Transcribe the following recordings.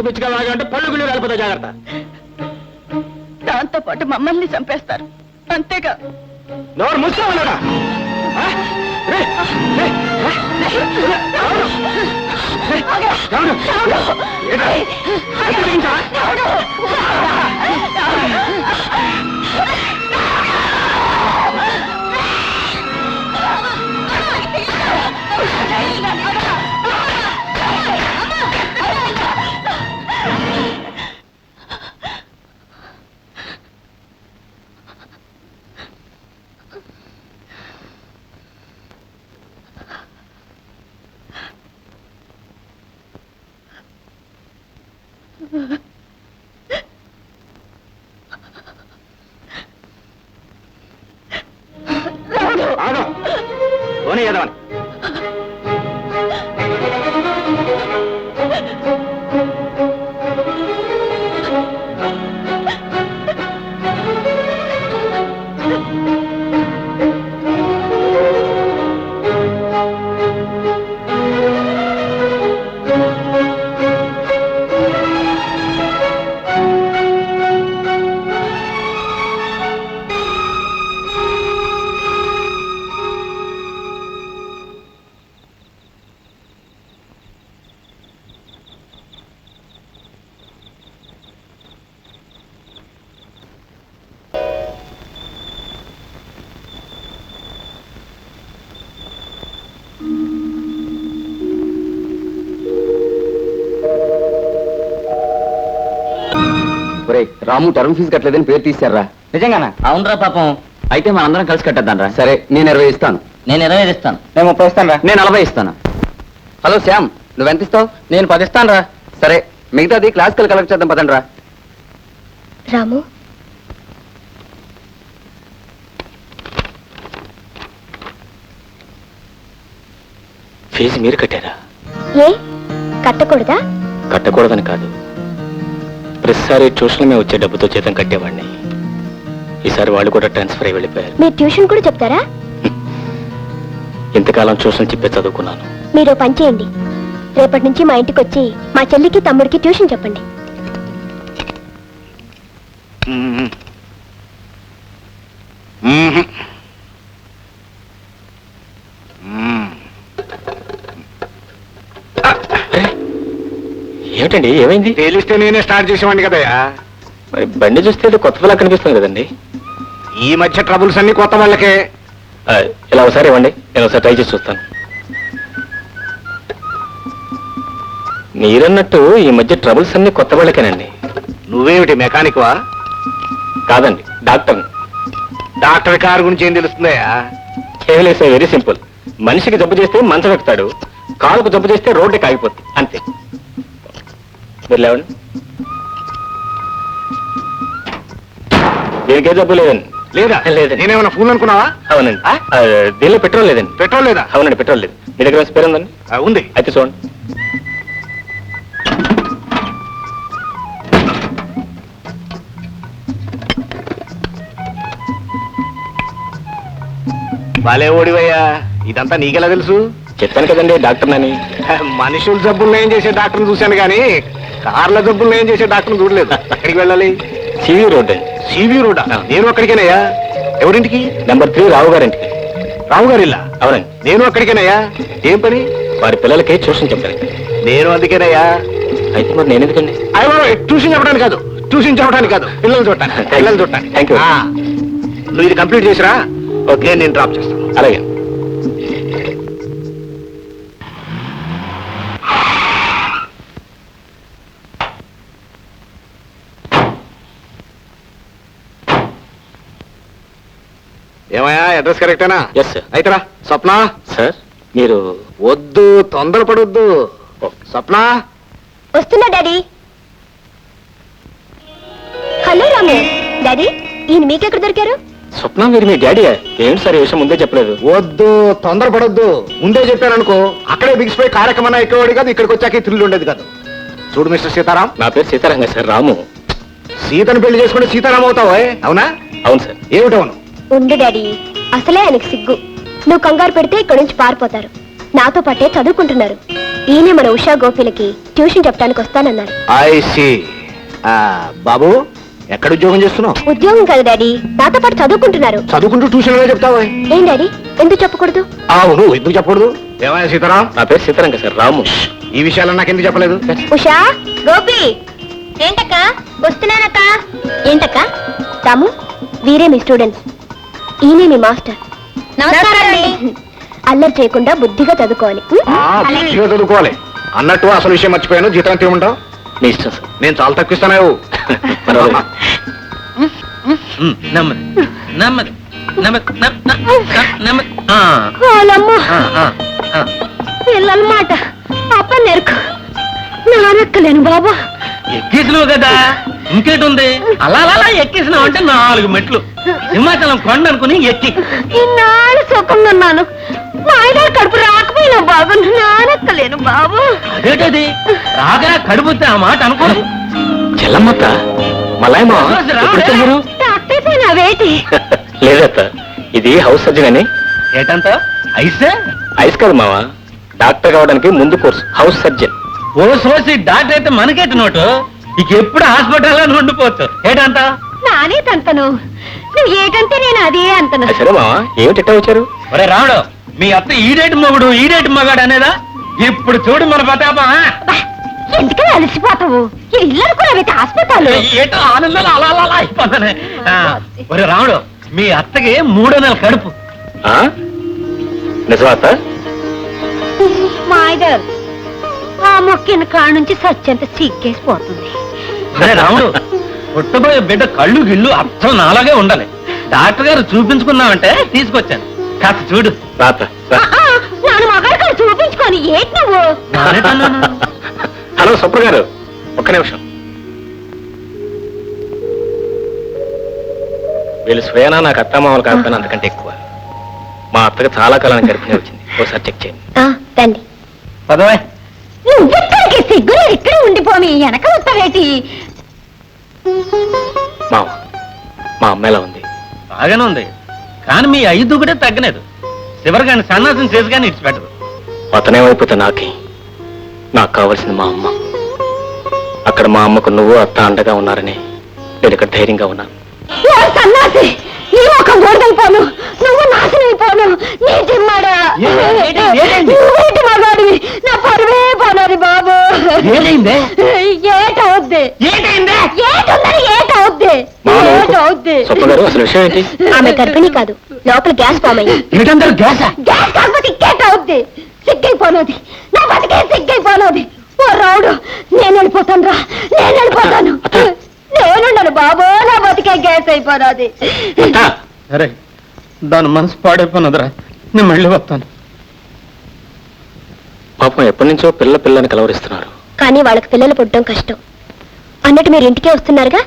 పిచ్చిగా లాగంటే పళ్ళు గుళ్ళు వెళ్ళిపోతా జాగ్రత్త. దాంతో పాటు మమ్మల్ని చంపేస్తారు అంతేగా. నోరు మూసుకోవాలరా. పోనీ ఎదవని రాము టర్మ్ ఫీజు కట్టలేదని పేరు తీశారా? నిజంగానా? అవునరా పాపం. అయితే మనందరం కలిసి కట్టేద్దాం రా. సరే, నేను 20 ఇస్తాను. నేను 25 ఇస్తాను. నేను 30 ఇస్తాను రా. నేను 40 ఇస్తాను. హలో శ్యామ్, నువ్వెంత ఇస్తావు? నేను 10 ఇస్తాను రా. సరే, మిగతాది క్లాసికల్ కలెక్ట్ చేద్దాం పదండి రా. రాము, ఫీజు మీరు కట్టారా? ఏ కట్టకూడదా? కట్టకూడదని కాదు, ప్రతిసారి ట్యూషన్ మేము వచ్చే డబ్బుతో జీతం కట్టేవాడిని. ఈసారి వాళ్ళు కూడా ట్రాన్స్ఫర్ అయి వెళ్ళిపోయారు. మీరు ట్యూషన్ కూడా చెప్తారా? ఇంతకాలం ట్యూషన్ చెప్పే చదువుకున్నాను. మీరు పని చేయండి, రేపటి నుంచి మా ఇంటికి వచ్చి మా చెల్లికి తమ్ముడికి ట్యూషన్ చెప్పండి. ఏమిటండి, ఏమైంది? తెలిస్తే నేనే స్టార్ట్ చేసేవాడిని కదయ్యా. మరి బండి చూస్తే కొత్త పిల్ల కనిపిస్తుంది కదండి. ఈ మధ్య ట్రబుల్స్ అన్ని కొత్త వాళ్ళకే. ఇలా ఒకసారి ఇవ్వండి, నేను ఒకసారి ట్రై చేసి చూస్తాను. మీరన్నట్టు ఈ మధ్య ట్రబుల్స్ అన్ని కొత్త వాళ్ళకేనండి. నువ్వేమిటి మెకానిక్ వా? కాదండి, డాక్టర్. డాక్టర్ కారు గురించి ఏం తెలుస్తుందయ్యా? కేవలం సార్, వెరీ సింపుల్. మనిషికి జబ్బు చేస్తే మంచం ఎక్కుతాడు, కాలుకు జబ్బు చేస్తే రోడ్డుకి ఆగిపోతుంది, అంతే. మీరు లేవండి. దీనికే జబ్బు లేదండి. లేదా? లేదండి. నేనేమన్నా ఫోన్ అనుకున్నావా? అవునండి. దీనిలో పెట్రోల్ లేదండి. పెట్రోల్ లేదా? అవునండి, పెట్రోల్ లేదు. మీ దగ్గర స్పేర్ ఉందండి? ఉంది. అయితే చూడండి. బాలే ఓడివయ్యా, ఇదంతా నీకెలా తెలుసు? చెప్పాను కదండి డాక్టర్నని. మనుషుల జబ్బులు ఏం చేసే డాక్టర్ని చూశాను కానీ కార్ల జబ్బులు ఏం చేసే డాక్టర్ని చూడలేదు. ఎక్కడికి వెళ్ళాలి? సివి రోడ్ అండి. సివి రోడా? నేను అక్కడికేనయ్యా. ఎవరింటికి? నెంబర్ 3 రావు గారింటికి. రావు గారి ఇల్లా? అవునండి. నేను అక్కడికేనయ్యా. ఏం పని? వారి పిల్లలకి ట్యూషన్ చెప్పారండి. నేను అందుకేనయ్యా. అయితే మరి నేను ఎందుకండి? ట్యూషన్ చెప్పడానికి కాదు, ట్యూషన్ చెప్పడానికి కాదు, పిల్లలు చూడటానికి. పిల్లలు చూడటానికి. Thank you. నువ్వు ఇది కంప్లీట్ చేసిరా, ఓకే, నేను డ్రాప్ చేస్తాను. అలాగే. ఏమయ్యా, అడ్రస్ కరెక్టేనా? Yes sir. అయితే రా. స్వప్న. సార్, మీరు వద్దు, తొందరపడొద్దు. స్వప్న. వస్తున్నా డాడీ. హలో రాము. డాడీ, ఈయన మీకెక్కడ దొరికారు? స్వప్న, మీరు మీ డాడీ? ఏంటి సార్ ఈ విషయం ముందే చెప్పలేదు? వద్దు, తొందరపడొద్దు. ముందే చెప్పాననుకో అక్కడే బిగిసిపోయి కార్యక్రమం ఎక్కేవాడు కాదు, ఇక్కడికి వచ్చాక థ్రిల్ ఉండేది కాదు. చూడు మిస్టర్ సీతారాం. నా పేరు సీతారాం సార్. రాము. సీతను పెళ్లి చేసుకుంటే సీతారాం అవుతావా? అవునా? అవును సార్. ఏమిటవును? ఉండు డాడీ, అసలే ఆయనకు సిగ్గు. నువ్వు కంగారు పెడితే ఇక్కడి నుంచి పారిపోతారు. నాతో పాటే చదువుకుంటున్నారు. ఈయనే మన ఉషా గోపిలకి ట్యూషన్ చెప్పడానికి వస్తానన్నారు. ఐసి బాబు, ఎక్కడ ఉద్యోగం చేస్తున్నావు? ఉద్యోగం కాదు డాడీ, నాతో పాటు చదువుకుంటున్నారు. చదువుకుంటూ ట్యూషన్ చెప్తావా? ఏం డాడీ, ఎందుకు చెప్పకూడదు? అవును, ఎందుకు చెప్పకూడదు? ఏమయ్యా సీతారాం? నా పేరు సీతారాం సార్, రాము. ఈ విషయాలు నాకెందుకు చెప్పలేదు? ఉషా, గోపి. ఏంటక్క? వస్తున్నానక్క. ఏంటక్క? రాము, వీరే మీ స్టూడెంట్స్. ఈయనే మీ మాస్టర్. అల్లరి చేయకుండా బుద్ధిగా చదువుకోవాలి. బుద్ధిగా చదువుకోవాలి. అన్నట్టు అసలు విషయం మర్చిపోయాను. జీతం ఎంత ఇవ్వమంటావు? మీ ఇష్టం సార్. నేను చాలా తక్కువ ఇస్తాను. పిల్లలమాట అప్ప నెరుకు నానెక్కలేను బాబా. ఎక్కేసినావు కదా, ఇంకేటి ఉంది? అలా అలా ఎక్కేసినావు అంటే 4 మెట్లు హిమాచలం కొండ అనుకుని ఎక్కి ఇన్నాళ్ళు సుఖంగా మా ఆయన కడుపు రాకపోయినా బాబు, నానెక్కలేను బాబు. అదేటది రాగా కడుపుతే ఆ మాట అనుకోదు. చెల్లమ్మత్త, మలాయమా ఎప్పుడు డాక్టర్ నావేటి? లేదత్త, ఇది హౌస్ సర్జన్ అని. ఏటంత ఐసే? ఐస్ కాదు మావా, డాక్టర్ కావడానికి ముందు కోర్సు హౌస్ సర్జన్. ఓ సోసి డాక్టర్ అయితే మనకేట నోటు. ఇక ఎప్పుడు హాస్పిటల్లో ఉండిపోవచ్చు. ఏటంత నానే తంతను, నువ్వు ఏటంటే నేను అదే అంతను. సరే మావా, ఏమిటి ఇట్టా వచ్చారు? ఒరే రాముడు, మీ అత్త ఈడేటి మొగుడు ఈడేటి మగాడు అనేదా? ఇప్పుడు చూడు మన పతాపా. ఎందుకని అలసిపోతావు? ఇల్లు అనుకున్నావైతే హాస్పిటల్. ఏటో ఆనందాలు అలా అలా అయిపోతానే. ఒరే రాముడు, మీ అత్తకి 3వ నెల కడుపు. నిజమా అత్త? మాయగారు, ఆ మొక్కిన కాడ నుంచి సత్యంత సిగ్గేసిపోతుంది. ఒరే రాముడు, పుట్టబోయే బిడ్డ కళ్ళు గిళ్ళు అర్థం నాలాగే ఉండాలి. డాక్టర్ గారు చూపించుకున్నామంటే తీసుకొచ్చాను. కాస్త చూడు. రాత నాన్న మగాడు కాడ చూపించుకొని ఏంటి నువ్వు? హలో సుప్ర గారు, ఒక్క నిమిషం. వీళ్ళు స్వయానా నాకు అత్తమామలు కాకపోయినా అంతకంటే ఎక్కువ. మా అత్తగా చాలా కాలానికి గర్భిణి వచ్చింది. ఒకసారి చెక్ చేయండి. తండి పదవే. నువ్వెక్కడికి సిగ్గు ఇక్కడ ఉండిపోమి వెనక వస్తావేటి? మామ, మా అమ్మ ఎలా ఉంది? బాగానే ఉంది, కానీ మీ 5 కూడా తగ్గలేదు. చివరిగాని సన్నాసం చేసి కానీ ఇచ్చిపెట్టదు. అతనేమైపోతే నాకే, నాకు కావాల్సింది మా అమ్మ. అక్కడ మా అమ్మకు నువ్వు అత్త అండగా ఉన్నారని నేను ఇక్కడ ధైర్యంగా ఉన్నాను. సన్నాసి, నీ ముఖం గోడైపోను, నువ్వు నాశనం అయిపోను. నీ జిమ్మాడా నువ్వేటి మగాడివి, నా పరువే పోనాది బాబు. ఏమైందే? ఏటవుద్ది? ఏటైందే? ఏటుందని ఏటవుద్ది? ఏటవుద్ది? సుప్ర గారు, అసలు విషయం ఏంటి? ఆమె గర్భిణి కాదు, లోపల గ్యాస్ ఫామ్ అయింది. ఏటందరూ గ్యాసా? గ్యాస్ కాకపోతే ఇంకేటవుద్ది? సిగ్గైపోనది, నా బతికే సిగ్గైపోనది. ఓ రావుడు, నేను వెళ్ళిపోతాను రా, నేను వెళ్ళిపోతాను. నేనుండను బాబు, నా బతికే గ్యాస్ అయిపోనది. సరే, దాని మనసు పాడైపోయినదిరా, నేను మళ్ళీ వస్తాను. పాపం ఎప్పటి నుంచో పిల్లని కలవరిస్తున్నారు. కానీ వాళ్ళకి పిల్లలు పుట్టడం కష్టం. అన్నట్టు మీరు ఇంటికే వస్తున్నారుగా?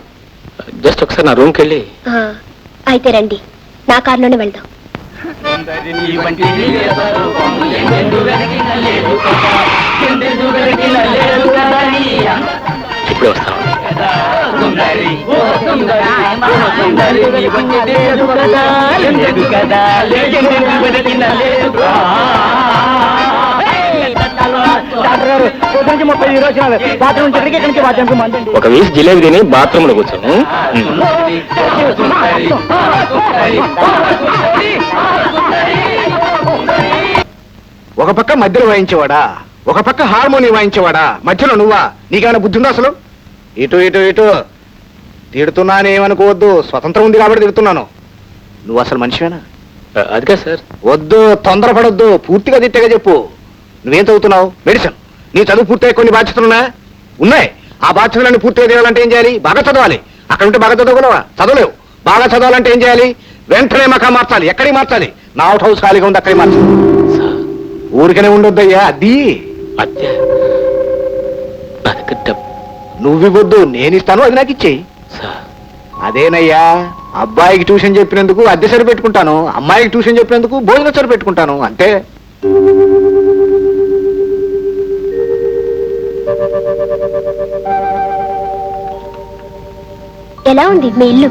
జస్ట్ ఒకసారి నా రూమ్కి వెళ్ళి. అయితే రండి, నా కారులోనే వెళ్దాం. ఇప్పుడే వస్తాను. ఒక వీసి జిలేబీ తిని బాత్రూమ్ లో కూర్చోను. ఒక పక్క మధ్యలో వాయించేవాడా, ఒక పక్క హార్మోని వాయించేవాడా, మధ్యలో నువ్వా? నీకేమైనా బుద్ధి ఉందా అసలు? ఇటు ఇటు ఇటు తిడుతున్నానేమనుకోవద్దు, స్వతంత్రం ఉంది కాబట్టి తిడుతున్నాను. నువ్వు అసలు మనిషివేనా? అదిగా సార్. వద్దు, తొందరపడొద్దు, పూర్తిగా తిట్టగా చెప్పు. నువ్వేం చదువుతున్నావు? మెడిసిన్. నీ చదువు పూర్తయ్యే కొన్ని బాధ్యతలున్నా ఉన్నాయి. ఆ బాధ్యతలన్నీ పూర్తిగా చేయాలంటే ఏం చేయాలి? బాగా చదవాలి. అక్కడ ఉంటే బాగా చదవగలవా? చదవలేవు. బాగా చదవాలంటే ఏం చేయాలి? వెంటనే మకా మార్చాలి. ఎక్కడికి మార్చాలి? నా అవుట్ హౌస్ ఖాళీగా ఉంది, అక్కడికి మార్చాలి. ఊరికనే ఉండొద్దయ్యా. అది అత్య నా దగ్గర డబ్బు. నువ్వివ్వద్దు, నేనిస్తాను, అది నాకు ఇచ్చేయి. సార్, అదేనయ్యా, అబ్బాయికి ట్యూషన్ చెప్పినందుకు అద్దె సరి పెట్టుకుంటాను, అమ్మాయికి ట్యూషన్ చెప్పినందుకు భోజనం సరి పెట్టుకుంటాను, అంతే. ఎలా ఉంది మీ ఇల్లు?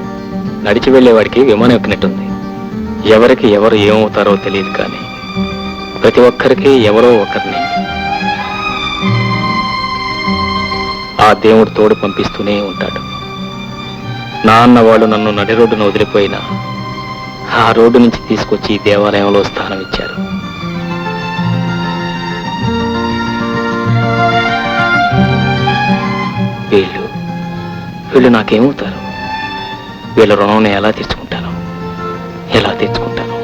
నడిచి వెళ్ళేవాడికి విమానం ఎక్కినట్టుంది. ఎవరికి ఎవరు ఏమవుతారో తెలియదు కానీ ప్రతి ఒక్కరికి ఎవరో ఒకరిని ఆ దేవుడు తోడు పంపిస్తూనే ఉంటాడు. నాన్న వాళ్ళు నన్ను నడి రోడ్డును వదిలిపోయినా ఆ రోడ్డు నుంచి తీసుకొచ్చి ఈ దేవాలయంలో స్థానం ఇచ్చారు. వీళ్ళు నాకేమవుతారు? వీళ్ళ రుణం ఎలా తీర్చుకుంటాను? ఎలా తీర్చుకుంటాను?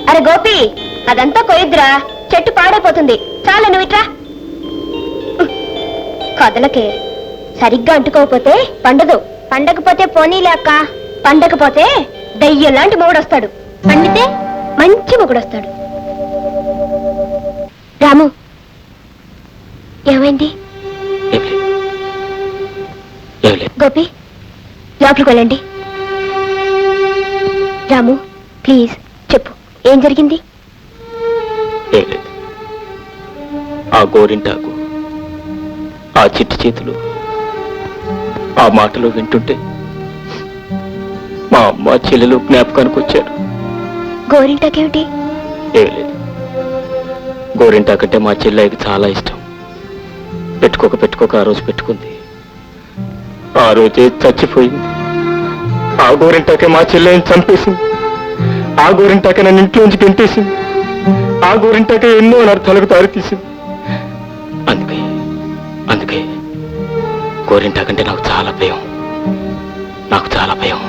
అరే గోపి, అదంతా కొయ్యద్దురా, చెట్టు పాడైపోతుంది. చాలా నువ్వు ఇట్రా. కదలకే, సరిగ్గా అంటుకోకపోతే పండదు. పండకపోతే పోనీలే అక్క. పండకపోతే దయ్యం లాంటి మొగుడొస్తాడు, పండితే మంచి మొగుడొస్తాడు. రాము, ఏమైంది? గోపి, లోపలికి వెళ్ళండి. రాము ప్లీజ్ చెప్పు, ఏం జరిగింది? ఆ గోరింటాకు, ఆ చిట్టి చేతులు, ఆ మాటలు వింటుంటే మా అమ్మ చెల్లెలు జ్ఞాపకానికి వచ్చారు. గోరింటాకేమిటి? ఏం లేదు, గోరింటాకంటే మా చెల్లెకి చాలా ఇష్టం. పెట్టుకోక ఆ రోజు పెట్టుకుంది. ఆ రోజే చచ్చిపోయింది. ఆ గోరింటాకే మా చెల్లెని చంపేసింది. ఆ గోరింటాకే నన్ను ఇంట్లోంచి గెంటేసింది. ఆ గోరింటాకే ఎన్నో అనర్థాలకు దారితీసింది. అందుకే గోరింటాకంటే నాకు చాలా భయం. నాకు చాలా భయం.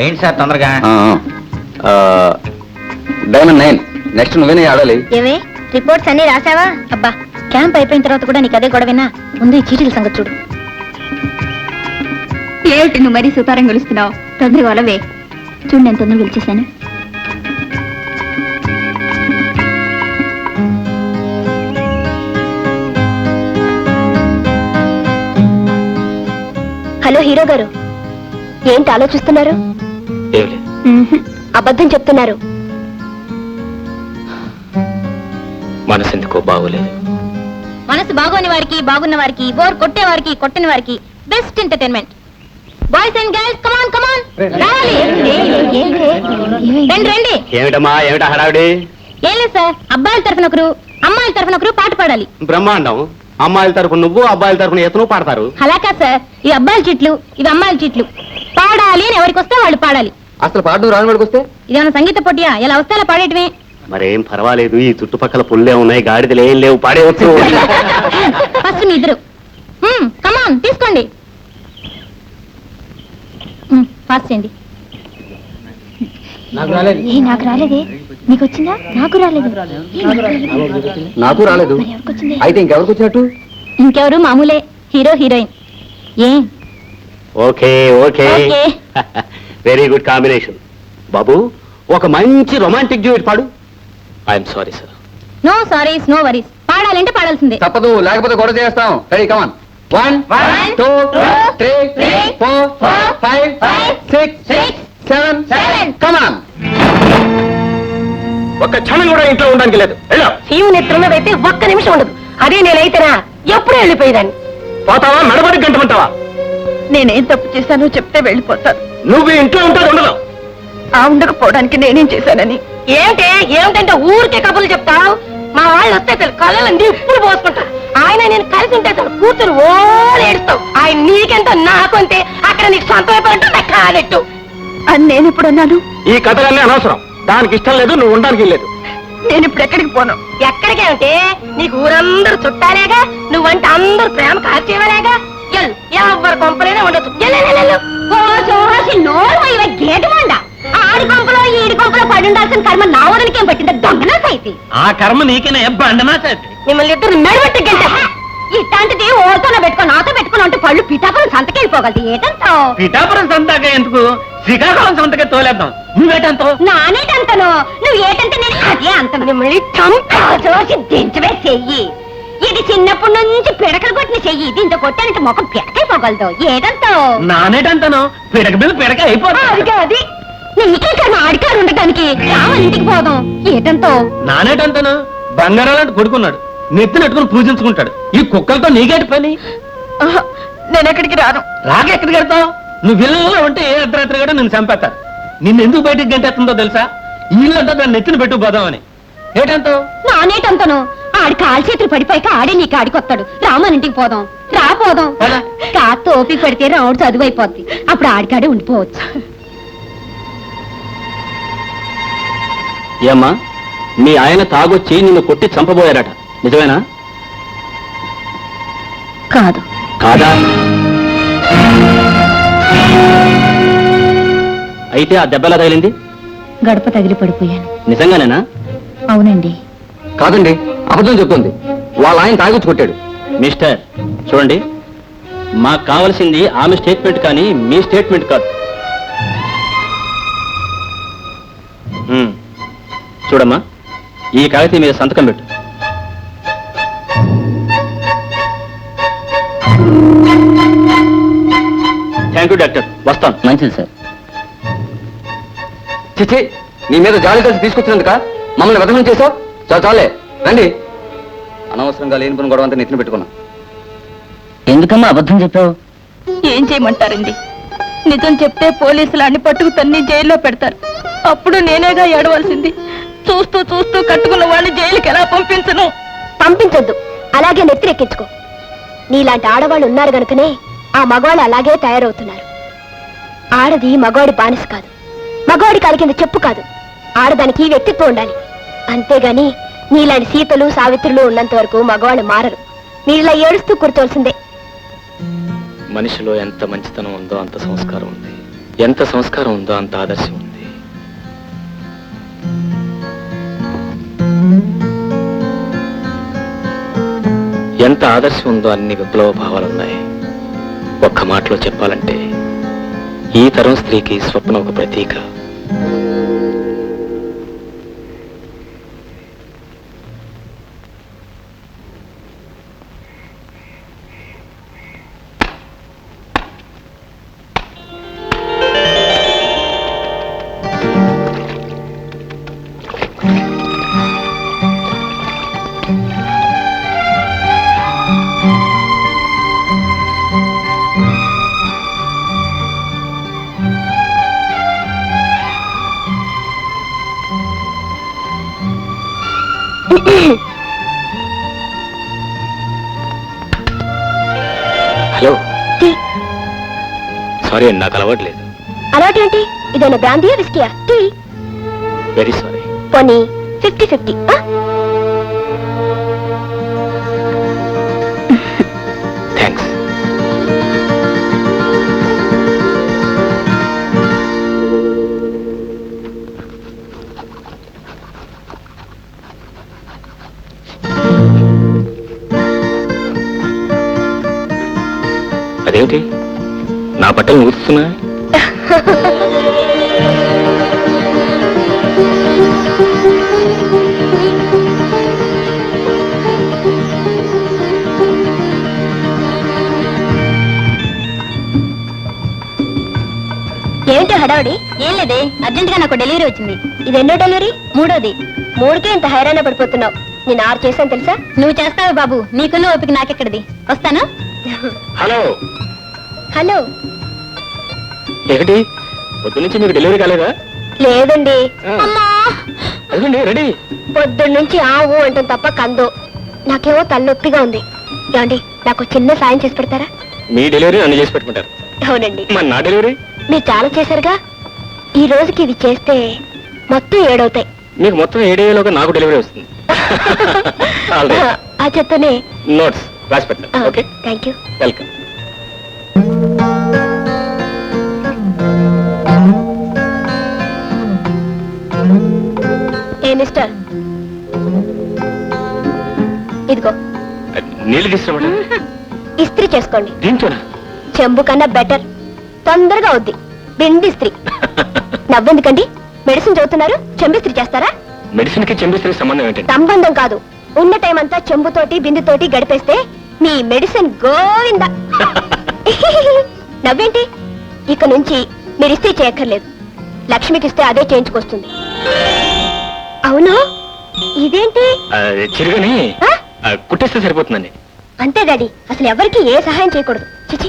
ఏంటి సార్ తొందరగా? డైమండ్ 9 నెక్స్ట్ నువ్వేనే ఆడాలి. ఏమే రిపోర్ట్స్ అన్ని రాసావా? అబ్బా, క్యాంప్ అయిపోయిన తర్వాత కూడా నీకు అదే గొడవేనా? ముందు ఈ చీటీల సంగతి చూడు. ఏమిటి నువ్వు మరీ సుతారం గెలుస్తున్నావు? తొందరగా వాళ్ళవే. చూడు, నేను తొందరగా గెలిచేశాను. హలో హీరో గారు, ఏంటి ఆలోచిస్తున్నారు? అబద్ధం చెప్తున్నారు. మనసెందుకో బాగోలేదు. మనసు బాగోని వారికి, బాగున్న వారికి, బోర్ కొట్టే వారికి, కొట్టని వారికి best entertainment. Boys and girls come on come on, రండి. ఏమిటమ్మా, ఏమిటా హడావిడి? ఏం లేదు సార్, అబ్బాయిల తరఫున ఒకరు, అమ్మాయిల తరఫున ఒకరు పాట పాడాలి. బ్రహ్మాండం. అమ్మాయిల తరఫున నువ్వు, అబ్బాయిల తరఫున ఇతను పాడతారు. అలా కాదు సార్, ఇవి అబ్బాయిల చీట్లు, ఇవి అమ్మాయిల చీట్లు. పాడాలి అని ఎవరికి వస్తే వాళ్ళు పాడాలి. అసలు పాడు రాని వాడికి వస్తే ఇదేమన్నా సంగీత పోటీయా? ఎలా వస్తే అలా పాడేయటమే. మరేం పర్వాలేదు, ఈ చుట్టుపక్కల పుల్లే ఉన్నాయి, గాడిదలు ఏం లేవు, పాడేవచ్చు. ఫస్ట్ మీ ఇద్దరు కమాన్ తీసుకోండి. ఫాస్ట్ చేయండి. నాకు రాలేదే. నీకు వచ్చిందా? నాకు రాలేదు. నాకు రాలేదు. అయితే ఇంకెవరికి వచ్చినట్టు? ఇంకెవరు, మామూలే, హీరో హీరోయిన్. ఏం? Okay okay, very good combination. బాబు, ఒక మంచి రొమాంటిక్ డ్యూయట్ పాడు. I'm sorry sir. No sorries, no worries. పాడాలంటే పాడాల్సిందే. తప్పదు, లేకపోతే గొడవ చేస్తాం. Ready, come on. 1 2 3 4 5 6 7 కమాన్. ఒక్క క్షణం కూడా ఇంట్లో ఉండడానికి లేదు. సీము నెత్తున్నదైతే ఒక్క నిమిషం ఉండదు. అదే నేనైతేనా ఎప్పుడూ వెళ్ళిపోయేదాన్ని. పోతావా, మెడబడి గంటమంటావా? నేనేం తప్పు చేశానో చెప్తే వెళ్ళిపోతాను. నువ్వు ఇంట్లో ఉంటావు ఉండదు. ఆ ఉండకపోవడానికి నేనేం చేశానని? ఏమిటంటే ఊరికే కబుర్లు చెప్తావు. మా వాళ్ళు వస్తే కళ్ళని ఇప్పుడు పోసుకుంటావు. ఆయన నేను కలిసి ఉంటే కూతురు ఓ ఏడుస్తావు. ఆయన నీకెంత నాకంతే, అక్కడ నీకు సొంతం అయిపోయినట్టు నాకు కాదెట్టు అని నేను ఇప్పుడు అన్నాను. ఈ కథలన్నీ అనవసరం. దానికి ఇష్టం లేదు, నువ్వు ఉండడానికి లేదు. నేను ఇప్పుడు ఎక్కడికి పోను. ఎక్కడికేమిటే, నీకు ఊరందరూ చుట్టాలేగా, నువ్వంటే అందరూ ప్రేమ కాల్చేవాలేగా. ఎవరు కొంపలేనే ఉండొచ్చు. గేటు మండ ఆడి కొంపలో ఈడి కొంపలో పడి పడుండాల్సిన కర్మ నా వదనికేం పట్టిందా దొంగనా సైతి ఆ కర్మ నీకేనే బండనా చేతి మిమ్మల్ని ఇద్దరు మెడబెట్టి గంట ఇట్లాంటిది ఓతోన పెట్టుకో నాతో పెట్టుకుని అంటే పళ్ళు పిఠాపురం సంతకెళ్ళిపోగలదు ఏటంతో పిఠాపురం సంతగా ఎందుకు శ్రీకాకుళం సంతకే తోలేద్దాం నువ్వేటంతో నానేటంతను నువ్వు ఏటంటే నేను అదే అంతను మిమ్మల్ని చంపా చూసి దించవే చెయ్యి ఇది చిన్నప్పటి నుంచి పిడకలు కొట్టిన చెయ్యి దీంతో కొట్టానంటే ముఖం పిడకైపోగలదు ఏటంతో నానేటంతను పిడక మీద పిడక అయిపోతా అదిగా అది నీకే కన్నా ఆడికారు ఉండటానికి రామని ఇంటికి పోదాం ఏటంతో నానేటంతను బంగారాలంటే కొడుకున్నాడు నెత్తినెట్టుకుని పూజించుకుంటాడు ఈ కుక్కలతో నీకేటి పని నేను ఎక్కడికి రాను రాకెక్కడికి వెళ్తావు నువ్వు ఇళ్ళలో ఉంటే ఏ అర్ధరాత్రి కూడా నిన్ను చంపేస్తారు నిన్ను ఎందుకు బయటికి గంటేస్తుందో తెలుసా ఈ ఇల్లంతా దాన్ని నెత్తిన పెట్టు పోదామని ఏటంతో నానేటంతను ఆడి కాలు చేతులు పడిపోయాక ఆడే నీకు ఆడికొస్తాడు రామని ఇంటికి పోదాం రా పోదాం పద. కాస్త ఓపిక పడితే రావుడు చదువు అయిపోద్ది అప్పుడు ఆడికాడే ఉండిపోవచ్చు ఏమ్మా మీ ఆయన తాగొచ్చి నిన్ను కొట్టి చంపబోయారట నిజమేనా? కాదు కాదా? అయితే ఆ దెబ్బలా తగిలింది గడప తగిలి పడిపోయాను నిజంగానేనా? అవునండి కాదండి, అబద్ధం చెప్తుంది. వాళ్ళ ఆయన తాగొచ్చి కొట్టాడు. మిస్టర్ చూడండి, మాకు కావలసింది ఆమె స్టేట్మెంట్ కానీ మీ స్టేట్మెంట్ కాదు. చూడమ్మా, ఈ కాగితం మీద సంతకం పెట్టు. థ్యాంక్ యూ డాక్టర్, వస్తాను. మంచిది సార్. చిచి, నీ మీద జాలి కలిసి తీసుకొచ్చినందుక మమ్మల్ని వదనం చేసావు. చాలే రండి. అనవసరంగా లేని పని గొడవ అంతా నెత్తిన పెట్టుకున్నా. ఎందుకమ్మా అబద్ధం చెప్పావు? ఏం చేయమంటారండి నిజం చెప్తే పోలీసులు అన్ని పట్టుకు తన్ని జైల్లో పెడతారు అప్పుడు నేనేగా ఏడవలసింది చూస్తూ చూస్తూ కట్టుకున్న వాడిని జైలుకి ఎలా పంపించను పంపించొద్దు, అలాగే నెత్తిరెక్కించుకో. నీలాంటి ఆడవాళ్ళు ఉన్నారు గనుకనే ఆ మగవాళ్ళు అలాగే తయారవుతున్నారు. ఆడది మగవాడి బానిస కాదు, మగవాడి కాలి కింద చెప్పు కాదు. ఆడదానికి వ్యక్తిత్వం ఉండాలి, అంతేగాని నీలాంటి సీతలు సావిత్రులు ఉన్నంత వరకు మగవాళ్ళు మారరు. నీళ్ళ ఏడుస్తూ కూర్చోవలసిందే. మనిషిలో ఎంత మంచితనం ఉందో అంత సంస్కారం ఉంది, ఎంత సంస్కారం ఉందో అంత ఆదర్శం ఉంది. ఎంత ఆదర్శం ఉందో అన్ని విప్లవ భావాలున్నాయి. ఒక్క మాటలో చెప్పాలంటే ఈ తరం స్త్రీకి స్వప్నం ఒక ప్రతీక. హలో, సారీ అండి, నాకు అలవాట్లేదు. అలాంటి ఇదైనా బ్రాందీయా విస్కీయా? టీ. Very sorry. పోనీ 50-50. థ్యాంక్స్. అదేమిటి నా బట్టలు ఊరుస్తున్నా? ఏమిటి హడావుడి? ఏం లేదే, అర్జెంట్ గా నాకు డెలివరీ వచ్చింది. ఇది ఎన్నో డెలివరీ? మూడోది. మూడుకే ఇంత హైరాణ పడిపోతున్నావు. నేను 6 చేశాను తెలుసా? నువ్వు చేస్తావే బాబు, నీకున్న ఓపిక నాకెక్కడిది. వస్తాను. Hello hello. ఏమిటి పొద్దు నుంచి మీకు డెలివరీ కాలేదా? లేదండి. అదండి రెడీ. పొద్దున్న నుంచి ఆవు అంటాం తప్ప కందో. నాకేమో తలనొప్పిగా ఉంది. ఏమండి, నాకు చిన్న సాయం చేసి పెడతారా? మీ డెలివరీ నన్ను చేసి పెట్టుకుంటారు. అవునండి. మరి నా డెలివరీ మీరు చాలా చేశారుగా, ఈ రోజుకి ఇది చేస్తే మొత్తం 7 అవుతాయి. మీకు మొత్తం 7 ఏళ్ళలోగా నాకు డెలివరీ వస్తుంది. ఆ చెత్తనే నోట్స్ రాసి పెడతాను. Okay, thank you. Welcome. Mister ఇదిగో నీళ్ళు తీసుకురామంట ఇస్త్రీ చేసుకోండి. దీంతోనా? చెంబు కన్నా బెటర్, తొందరగా అవుద్ది. బింది ఇస్త్రీ. నవ్వెందుకండి? మెడిసిన్ చదువుతున్నారు, చెంబిస్త్రీ చేస్తారా? మెడిసిన్ కి చెంబిస్త్రీ సంబంధం ఏంటండి? సంబంధం కాదు, ఉన్న టైం అంతా చెంబుతోటి బిందుతోటి గడిపేస్తే మీ మెడిసిన్ గోవింద. నవ్వేంటి? ఇక నుంచి మీరు ఇస్త్రీ చేయక్కర్లేదు. లక్ష్మికి ఇస్తే అదే చేయించుకొస్తుంది. అవును, ఇదేంటి? చిరుగని ఆ? కుట్టేస్తే సరిపోతుందండి. అంతే డాడీ, అసలు ఎవరికి ఏ సహాయం చేయకూడదు. చిచి.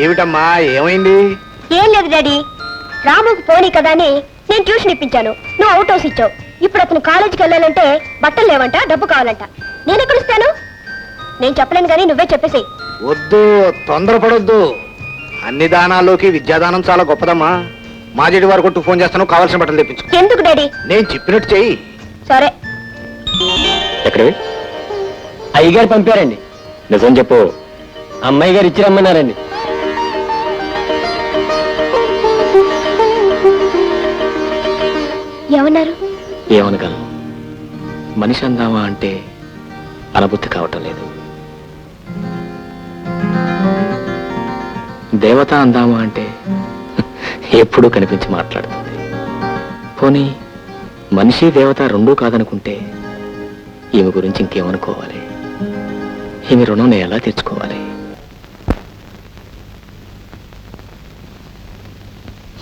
ఏమిటమ్మా, ఏమైంది? ఏం లేదు డాడీ, రాముకు పోనీ కదా అని నేను ట్యూషన్ ఇప్పించాను. నువ్వు అవుట్ హౌస్ ఇచ్చావు. ఇప్పుడు అతను కాలేజీకి వెళ్ళాలంటే బట్టలు లేవంట, డబ్బు కావాలంట. నేను ఎక్కడ ఇస్తాను? నేను చెప్పలేను కానీ నువ్వే చెప్పేసి. వద్దు, తొందరపడొద్దు. అన్ని దానాల్లోకి విద్యాదానం చాలా గొప్పదమ్మా. మాజేడి వారు కొట్టు ఫోన్ చేస్తాను, కావాల్సిన బట్టలు తెప్పించు. ఎందుకు డాడీ? నేను చెప్పినట్టు చెయ్యి. సరే. ఎక్కడవి? అయ్యగారు పంపారండి. నిజం చెప్పు. అమ్మాయి గారు ఇచ్చి రమ్మన్నారండి. ఏమన్నారు? ఏమనగలను? మనిషి అందామా అంటే అనుభూతి కావటం లేదు. దేవత అందామా అంటే ఎప్పుడూ కనిపించి మాట్లాడుతుంది. పోనీ మనిషి దేవత రెండూ కాదనుకుంటే ఈమె గురించి ఇంకేమనుకోవాలి? ఈమె రుణం నేను ఎలా తీర్చుకోవాలి?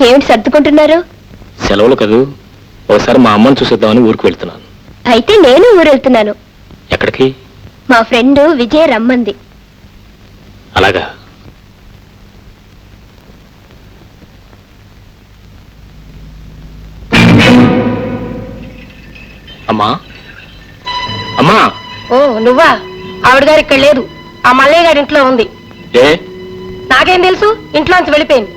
ఏమిటి సర్దుకుంటున్నారు? సెలవులు కదూ, ఒకసారి మా అమ్మని చూసేద్దామని ఊరికి వెళ్తున్నాను. అయితే నేను ఊరు వెళ్తున్నాను. ఎక్కడికి? మా ఫ్రెండ్ విజయ్ రమ్మంది. అలాగా? అమ్మా, అమ్మా. ఓ నువ్వా? ఆవిడ గారు ఇక్కడ లేదు, ఆ మల్లయ్య గారి ఇంట్లో ఉంది. ఏ? నాకేం తెలుసు, ఇంట్లోంచి వెళ్ళిపోయింది.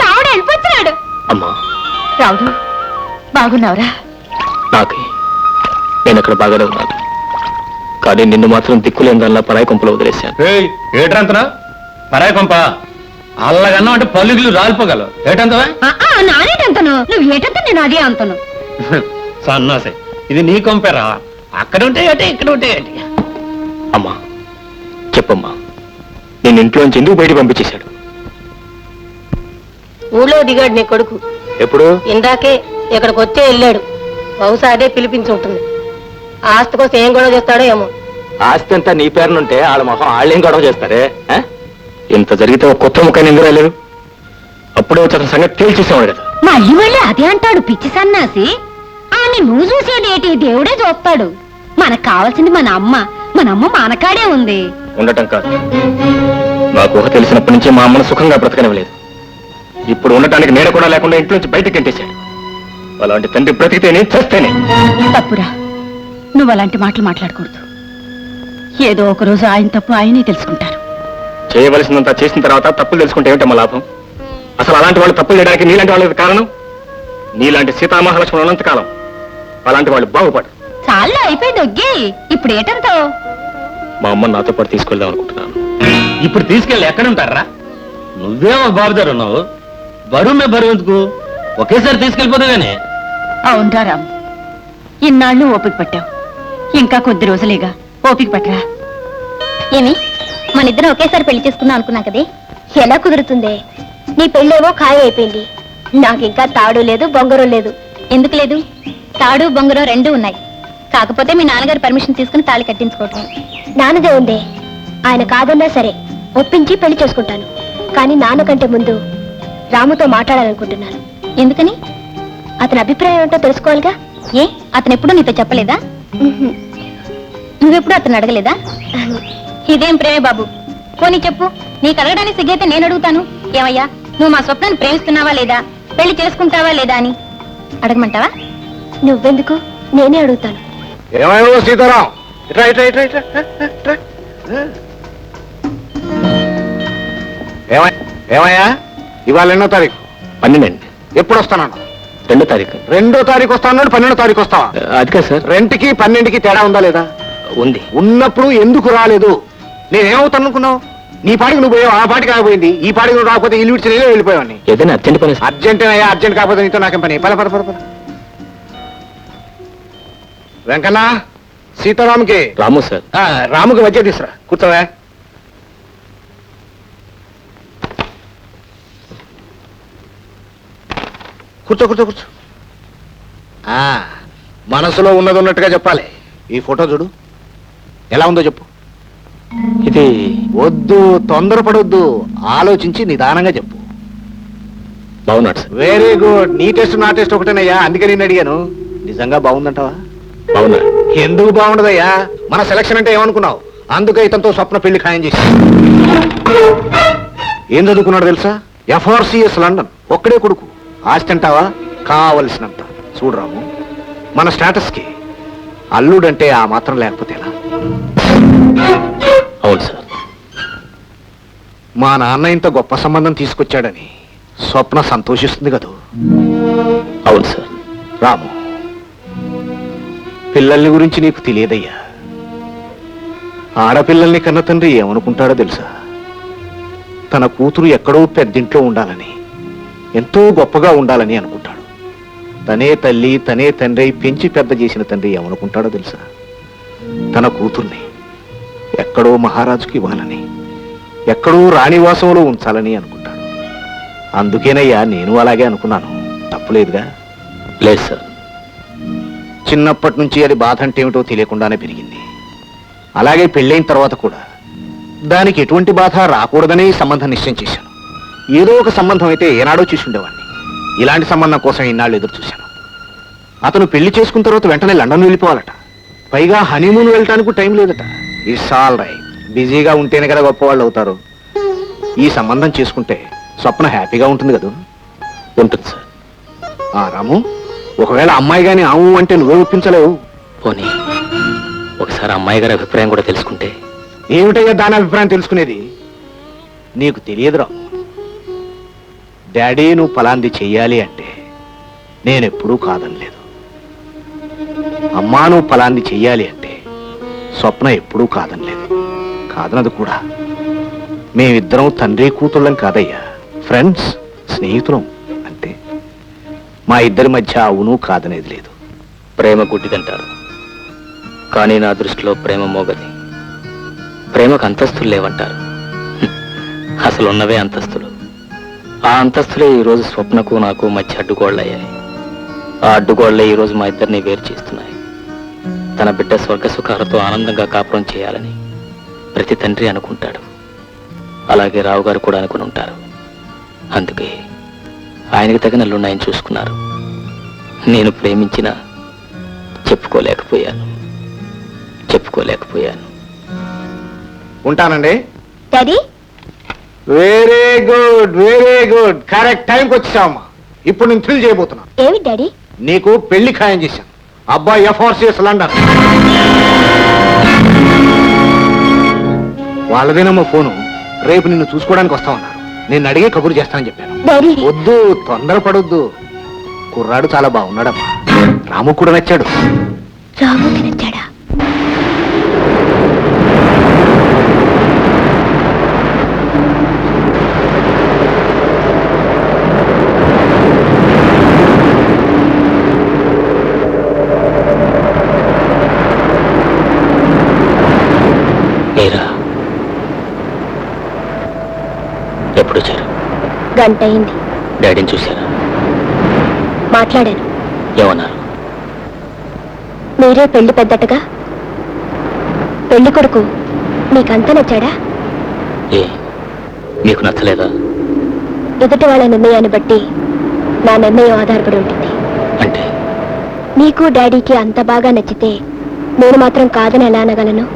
రావుడు వెళ్ళిపోతున్నాడు. అమ్మా, రావుడు, బాగున్నావురా? నాకు నేను అక్కడ బాగానే ఉన్నాను, కానీ నిన్ను మాత్రం దిక్కులేని దానిలా పరాయి కొంపలో వదిలేశాను. ఏట్రంతనా పరాయి కొంప? అల్లగన్నా అంటే పల్లుగులు రాలిపోగలవు. ఏటంతవా? నానేటంతను, నువ్వు ఏటంత నేను అదే అంతను. సన్నాసే, ఇది నీ కొంపేరా. అక్కడ ఉంటే అంటే ఇక్కడ ఉంటే ఏంటి? అమ్మా చెప్పమ్మా, నేను ఇంట్లోంచి ఎందుకు బయట పంపించేశాడు? ఊళ్ళో దిగాడు నీ కొడుకు. ఎప్పుడు? ఇందాకే ఇక్కడికి వచ్చే వెళ్ళాడు. బహుశా అదే పిలిపించి ఉంటుంది. ఆస్తి కోసం ఏం గొడవ చేస్తాడో ఏమో. ఆస్తి అంతా నీ పేరునుంటే వాళ్ళ మొహం వాళ్ళేం గొడవ చేస్తారే? ఇంత జరిగితే ఒక కొత్త ముఖాన్ని ఎందుకు రాలేదు? అప్పుడే వచ్చి అతని సంగతి తేల్చేసేవాడు కదా. మళ్ళీ మళ్ళీ అదే అంటాడు పిచ్చి సన్నాసి. అని నువ్వు చూసేదేటి, దేవుడే చూస్తాడు. మనకు కావాల్సింది మన అమ్మ. మన అమ్మ మనకాడే ఉంది. ఉండటం కాదు, నాకు ఊహ తెలిసినప్పటి నుంచి మా అమ్మను సుఖంగా బ్రతకనివ్వలేదు. ఇప్పుడు ఉండటానికి నేను కూడా లేకుండా ఇంట్లోంచి బయటకు గంటేశాడు. అలాంటి తండ్రి బ్రతికితేనే చేస్తేనే. తప్పురా, నువ్వు అలాంటి మాటలు మాట్లాడకూడదు. ఏదో ఒక రోజు ఆయన తప్పు ఆయనే తెలుసుకుంటారు. చేయవలసినంత చేసిన తర్వాత తప్పులు తెలుసుకుంటే ఏమిటమ్మా లాభం? అసలు అలాంటి వాళ్ళు తప్పులు చేయడానికి నీలాంటి వాళ్ళకి కారణం. నీలాంటి సీతామహాలక్ష్మణులు ఉన్నంతకాలం అలాంటి వాళ్ళు బాగుపడరు. చాలా అయిపోయింది ఒగ్గి. ఇప్పుడు ఏటంతో? మా అమ్మ నాతో పాటు తీసుకెళ్దాం అనుకుంటున్నాను. ఇప్పుడు తీసుకెళ్ళి ఎక్కడ ఉంటారా? నువ్వేమో బాబుదారు ఉన్నావు, బరువు మీద బరువు ఎందుకు? ఒకేసారి తీసుకెళ్ళిపోదు గానీ. అవునరా రామ్, ఇన్నాళ్ళు ఓపిక పట్టావు. ఇంకా కొద్ది రోజులేగా, ఓపిక పట్టరా. ఏమి మన ఇద్దరం ఒకేసారి పెళ్లి చేసుకుందాం అనుకున్నా కదే, ఎలా కుదురుతుందే? నీ పెళ్ళేమో ఖాయం అయిపోయింది. నాకింకా తాడు లేదు, బొంగరం లేదు. ఎందుకు లేదు? తాడు బొంగరం రెండూ ఉన్నాయి. కాకపోతే మీ నాన్నగారు పర్మిషన్ తీసుకుని తాళి కట్టించుకోవటం. నాన్నదే ఉందే. ఆయన కాదన్నా సరే ఒప్పించి పెళ్లి చేసుకుంటాను. కానీ నాన్నకంటే ముందు రాముతో మాట్లాడాలనుకుంటున్నాను. ఎందుకని? అతని అభిప్రాయం ఏంటో తెలుసుకోవాలిగా. ఏ, అతను ఎప్పుడూ నీతో చెప్పలేదా? నువ్వెప్పుడు అతను అడగలేదా? ఇదేం ప్రేమే బాబు, పోనీ చెప్పు. నీకు అడగడానికి సిగ్గైతే నేను అడుగుతాను. ఏమయ్యా, నువ్వు మా స్వప్నాన్ని ప్రేమిస్తున్నావా లేదా, పెళ్లి చేసుకుంటావా లేదా అని అడగమంటావా? నువ్వెందుకు, నేనే అడుగుతాను. ఏమైనా సీతారాం, ఇట్రా ఇట్రా ఇట్రా ఇట్రా ఇట్రా. ఏమయ్యా, ఇవాళ ఎన్నో తారీఖు? 12. ఎప్పుడు వస్తానన్నా? 2వ తారీఖు. 2వ తారీఖు వస్తాను, 12వ తారీఖు వస్తావా? అది కాదు సార్. 2కి 12కి తేడా ఉందా లేదా? ఉంది. ఉన్నప్పుడు ఎందుకు రాలేదు? నేనేమవుతాను అనుకున్నావు? నీ పాటికి నువ్వు పోయావు, ఆ పాటికి ఆగిపోయింది. ఈ పాటికి నువ్వు రాకపోతే ఇల్లు విడిచి నేనే వెళ్ళిపోయావని. ఏదైనా అర్జెంట్ పని సార్. అర్జెంట్ అయ్యా, అర్జెంట్ కాకపోతే నీతో నాకేం పని. పద పద పద పద. వెంకన్న, సీతారాముకి రాము సార్. రాముకి మధ్య తీసురా. కూర్చోవా. కూర్చో కూర్చో కూర్చో. మనసులో ఉన్నది ఉన్నట్టుగా చెప్పాలి. ఈ ఫోటో చూడు, ఎలా ఉందో చెప్పు. ఇది వద్దు, తొందరపడొద్దు, ఆలోచించి నిదానంగా చెప్పు. బాగున్నాడు సార్. Very good. నీ టెస్ట్ నా టెస్ట్ ఒకటేనయ్యా, అందుకే నేను అడిగాను. నిజంగా బాగుందంటావా? బాగున్నాడు. ఎందుకు బాగుండదయ్యా? మన సెలక్షన్ అంటే ఏమనుకున్నావు? అందుకే ఇతనితో స్వప్న పెళ్లి ఖాయం చేసి. ఏం చదువుకున్నాడు తెలుసా? FRCS London. ఒక్కడే కొడుకు. ఆస్తి అంటావా? కావలసినంత. చూడరాము, మన స్టేటస్ కి అల్లుడంటే ఆ మాత్రం లేకపోతే ఎలా? అవును సార్. మా నాన్న ఇంత గొప్ప సంబంధం తీసుకొచ్చాడని స్వప్న సంతోషిస్తుంది కదూ? అవును సార్. రాము, పిల్లల్ని గురించి నీకు తెలియదయ్యా. ఆడపిల్లల్ని కన్న తండ్రి ఏమనుకుంటాడో తెలుసా? తన కూతురు ఎక్కడో పెద్దింట్లో ఉండాలని, ఎంతో గొప్పగా ఉండాలని అనుకుంటాడు. తనే తల్లి, తనే తండ్రి పెంచి పెద్ద చేసిన తండ్రి ఏమనుకుంటాడో తెలుసా? తన కూతుర్ని ఎక్కడో మహారాజుకి ఇవ్వాలని, ఎక్కడో రాణివాసంలో ఉంచాలని అనుకుంటాడు. అందుకేనయ్యా నేను అలాగే అనుకున్నాను. తప్పులేదుగా? లేదు సార్. చిన్నప్పటి నుంచి అది బాధ అంటే ఏమిటో తెలియకుండానే పెరిగింది. అలాగే పెళ్ళైన తర్వాత కూడా దానికి ఎటువంటి బాధ రాకూడదనే ఈ సంబంధం నిశ్చయం చేశాను. ఏదో ఒక సంబంధం అయితే ఏనాడో చూసి ఉండేవాడిని. ఇలాంటి సంబంధం కోసం ఇన్నాళ్ళు ఎదురు చూశాను. అతను పెళ్లి చేసుకున్న తర్వాత వెంటనే లండన్ వెళ్ళిపోవాలట. పైగా హనీమూన్ వెళ్ళటానికి టైం లేదట. It's all right. బిజీగా ఉంటేనే కదా గొప్పవాళ్ళు అవుతారు. ఈ సంబంధం చేసుకుంటే స్వప్న హ్యాపీగా ఉంటుంది కదా? ఉంటుంది సార్. రాము, ఒకవేళ అమ్మాయి గాని ఆవు అంటే నువ్వే ఒప్పించలేవు. పోనీ ఒకసారి అమ్మాయి గారి అభిప్రాయం కూడా తెలుసుకుంటే. ఏమిటయ్యా దాని అభిప్రాయం తెలుసుకునేది? నీకు తెలియదురా. డాడీ నువ్వు ఫలాంది చెయ్యాలి అంటే నేనెప్పుడూ కాదనలేదు. అమ్మా నువ్వు ఫలాంది చెయ్యాలి అంటే స్వప్న ఎప్పుడూ కాదనలేదు. కాదనదు కూడా. మేమిద్దరం తండ్రి కూతుళ్ళం కాదయ్యా, ఫ్రెండ్స్, స్నేహితులం అంతే. మా ఇద్దరి మధ్య అవును కాదనేది లేదు. ప్రేమ గుడ్డిదంటారు, కానీ నా దృష్టిలో ప్రేమ మోగది. ప్రేమకు అంతస్తులు లేవంటారు. అసలు ఉన్నవే అంతస్తులు. ఆ అంతస్తులే ఈరోజు స్వప్నకు నాకు మధ్య అడ్డుగోళ్ళయ్యాయి. ఆ అడ్డుగోళ్లే ఈరోజు మా ఇద్దరిని వేరు చేస్తున్నాయి. తన బిడ్డ స్వర్గ సుఖాలతో ఆనందంగా కాపురం చేయాలని ప్రతి తండ్రి అనుకుంటాడు. అలాగే రావు గారు కూడా అనుకుని ఉంటారు. అందుకే ఆయనకి తగిన అల్లుడిని చూసుకున్నారు. నేను ప్రేమించినా చెప్పుకోలేకపోయాను. ఉంటానండి. Daddy, very good, very good. Correct టైంకి వచ్చావమ్మా. ఇప్పుడు నేను థ్రిల్ చేయబోతున్నా. ఏమి డాడీ? నీకు పెళ్లి ఖాయం చేశాను. అబ్బాయి FRCS లండన్. వాళ్ళదేనమ్మా ఫోను. రేపు నిన్ను చూసుకోవడానికి వస్తామన్నారు. నేను అడిగే కబురు చేస్తానని చెప్పాను. డాడీ, వద్దు, తొందరపడొద్దు. కుర్రాడు చాలా బాగున్నాడమ్మా. రాము కూడా నచ్చాడు. రాముకి నచ్చాడా? ఎప్పుడు వచ్చారు? గంట అయింది. డాడీని చూశారా? మాట్లాడాను. ఏమన్నారు? మీరే పెళ్లి పెద్దటగా. పెళ్లి కొడుకు మీకంతా నచ్చాడా? ఏ, మీకు నచ్చలేదా? ఎదుటి వాళ్ళ నిర్ణయాన్ని బట్టి నా నిర్ణయం ఆధారపడి ఉంటుంది. అంటే మీకు డాడీకి అంత బాగా నచ్చితే నేను మాత్రం కాదని ఎలా అనగలను?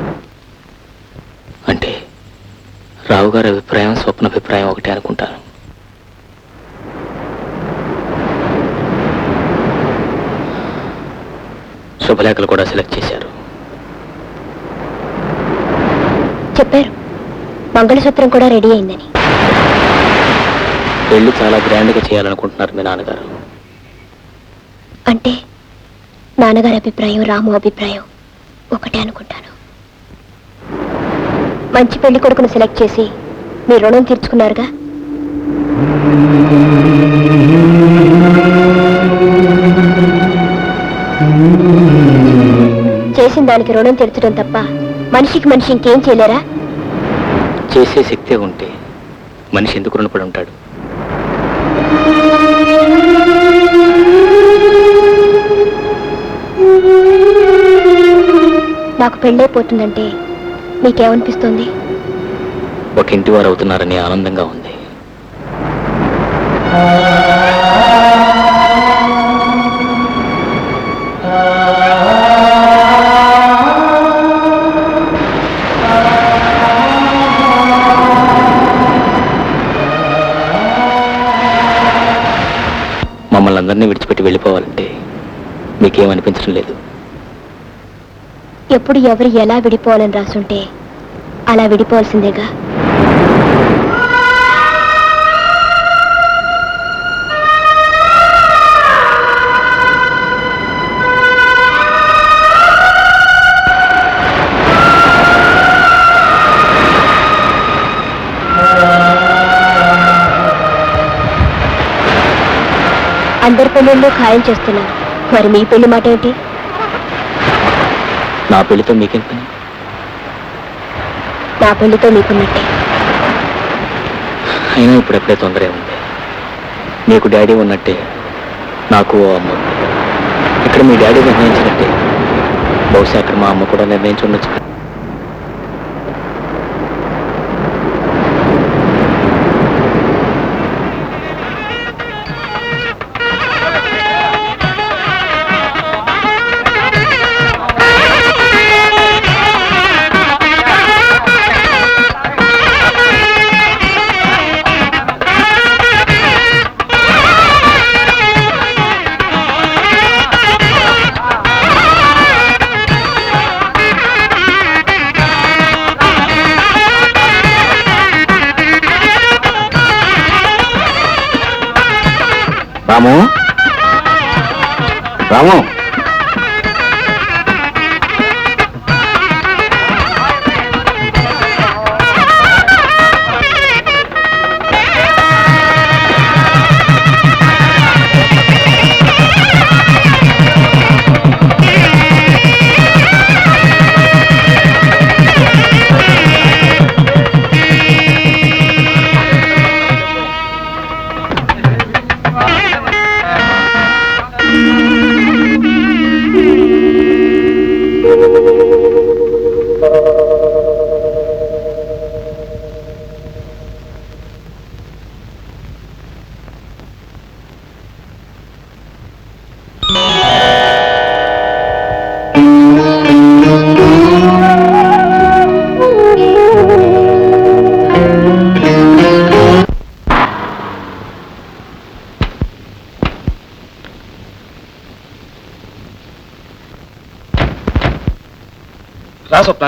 అంటే రావు గారి అభిప్రాయం స్వప్న అభిప్రాయం ఒకటే అనుకుంటాను. శుభలేఖలు కూడా సెలెక్ట్ చేశారు. చెప్పారు మంగళసూత్రం కూడా రెడీ అయిందని. పెళ్లి చాలా గ్రాండ్గా చేయాలనుకుంటున్నారు మీ నాన్నగారు. అంటే నాన్నగారి అభిప్రాయం రాము అభిప్రాయం ఒకటే అనుకుంటాను. మంచి పెళ్లి కొడుకును సెలెక్ట్ చేసి మీ రుణం తీర్చుకున్నారుగా. చేసిన దానికి రుణం తీర్చడం తప్ప మనిషికి మనిషి ఇంకేం చేయలేరా? చేసే శక్తే ఉంటే మనిషి ఎందుకు రుణపడి ఉంటాడు? నాకు పెళ్ళైపోతుందంటే మీకేమనిపిస్తుంది? ఒక ఇంటి వారు అవుతున్నారని ఆనందంగా ఉంది. మమ్మల్ని అందరినీ విడిచిపెట్టి వెళ్ళిపోవాలంటే మీకేమనిపించడం లేదు? ఎప్పుడు ఎవరు ఎలా విడిపోవాలని రాసుంటే అలా విడిపోవాల్సిందేగా. అందరి పెళ్ళిళ్ళు ఖాయం చేస్తున్నారు, మరి మీ పెళ్లి మాట ఏంటి? నా పెళ్లితో మీకేం పని? నా పెళ్లితో మీకున్నట్టే. అయినా ఇప్పుడెప్పుడే తొందరే ఉంది. మీకు డాడీ ఉన్నట్టే నాకు ఓ అమ్మ ఉంది. ఇక్కడ మీ డాడీ నిర్ణయించినట్టే బహుశా అక్కడ మా అమ్మ కూడా నిర్ణయించి ఉండొచ్చు. రాము, రాము, రా స్వప్న.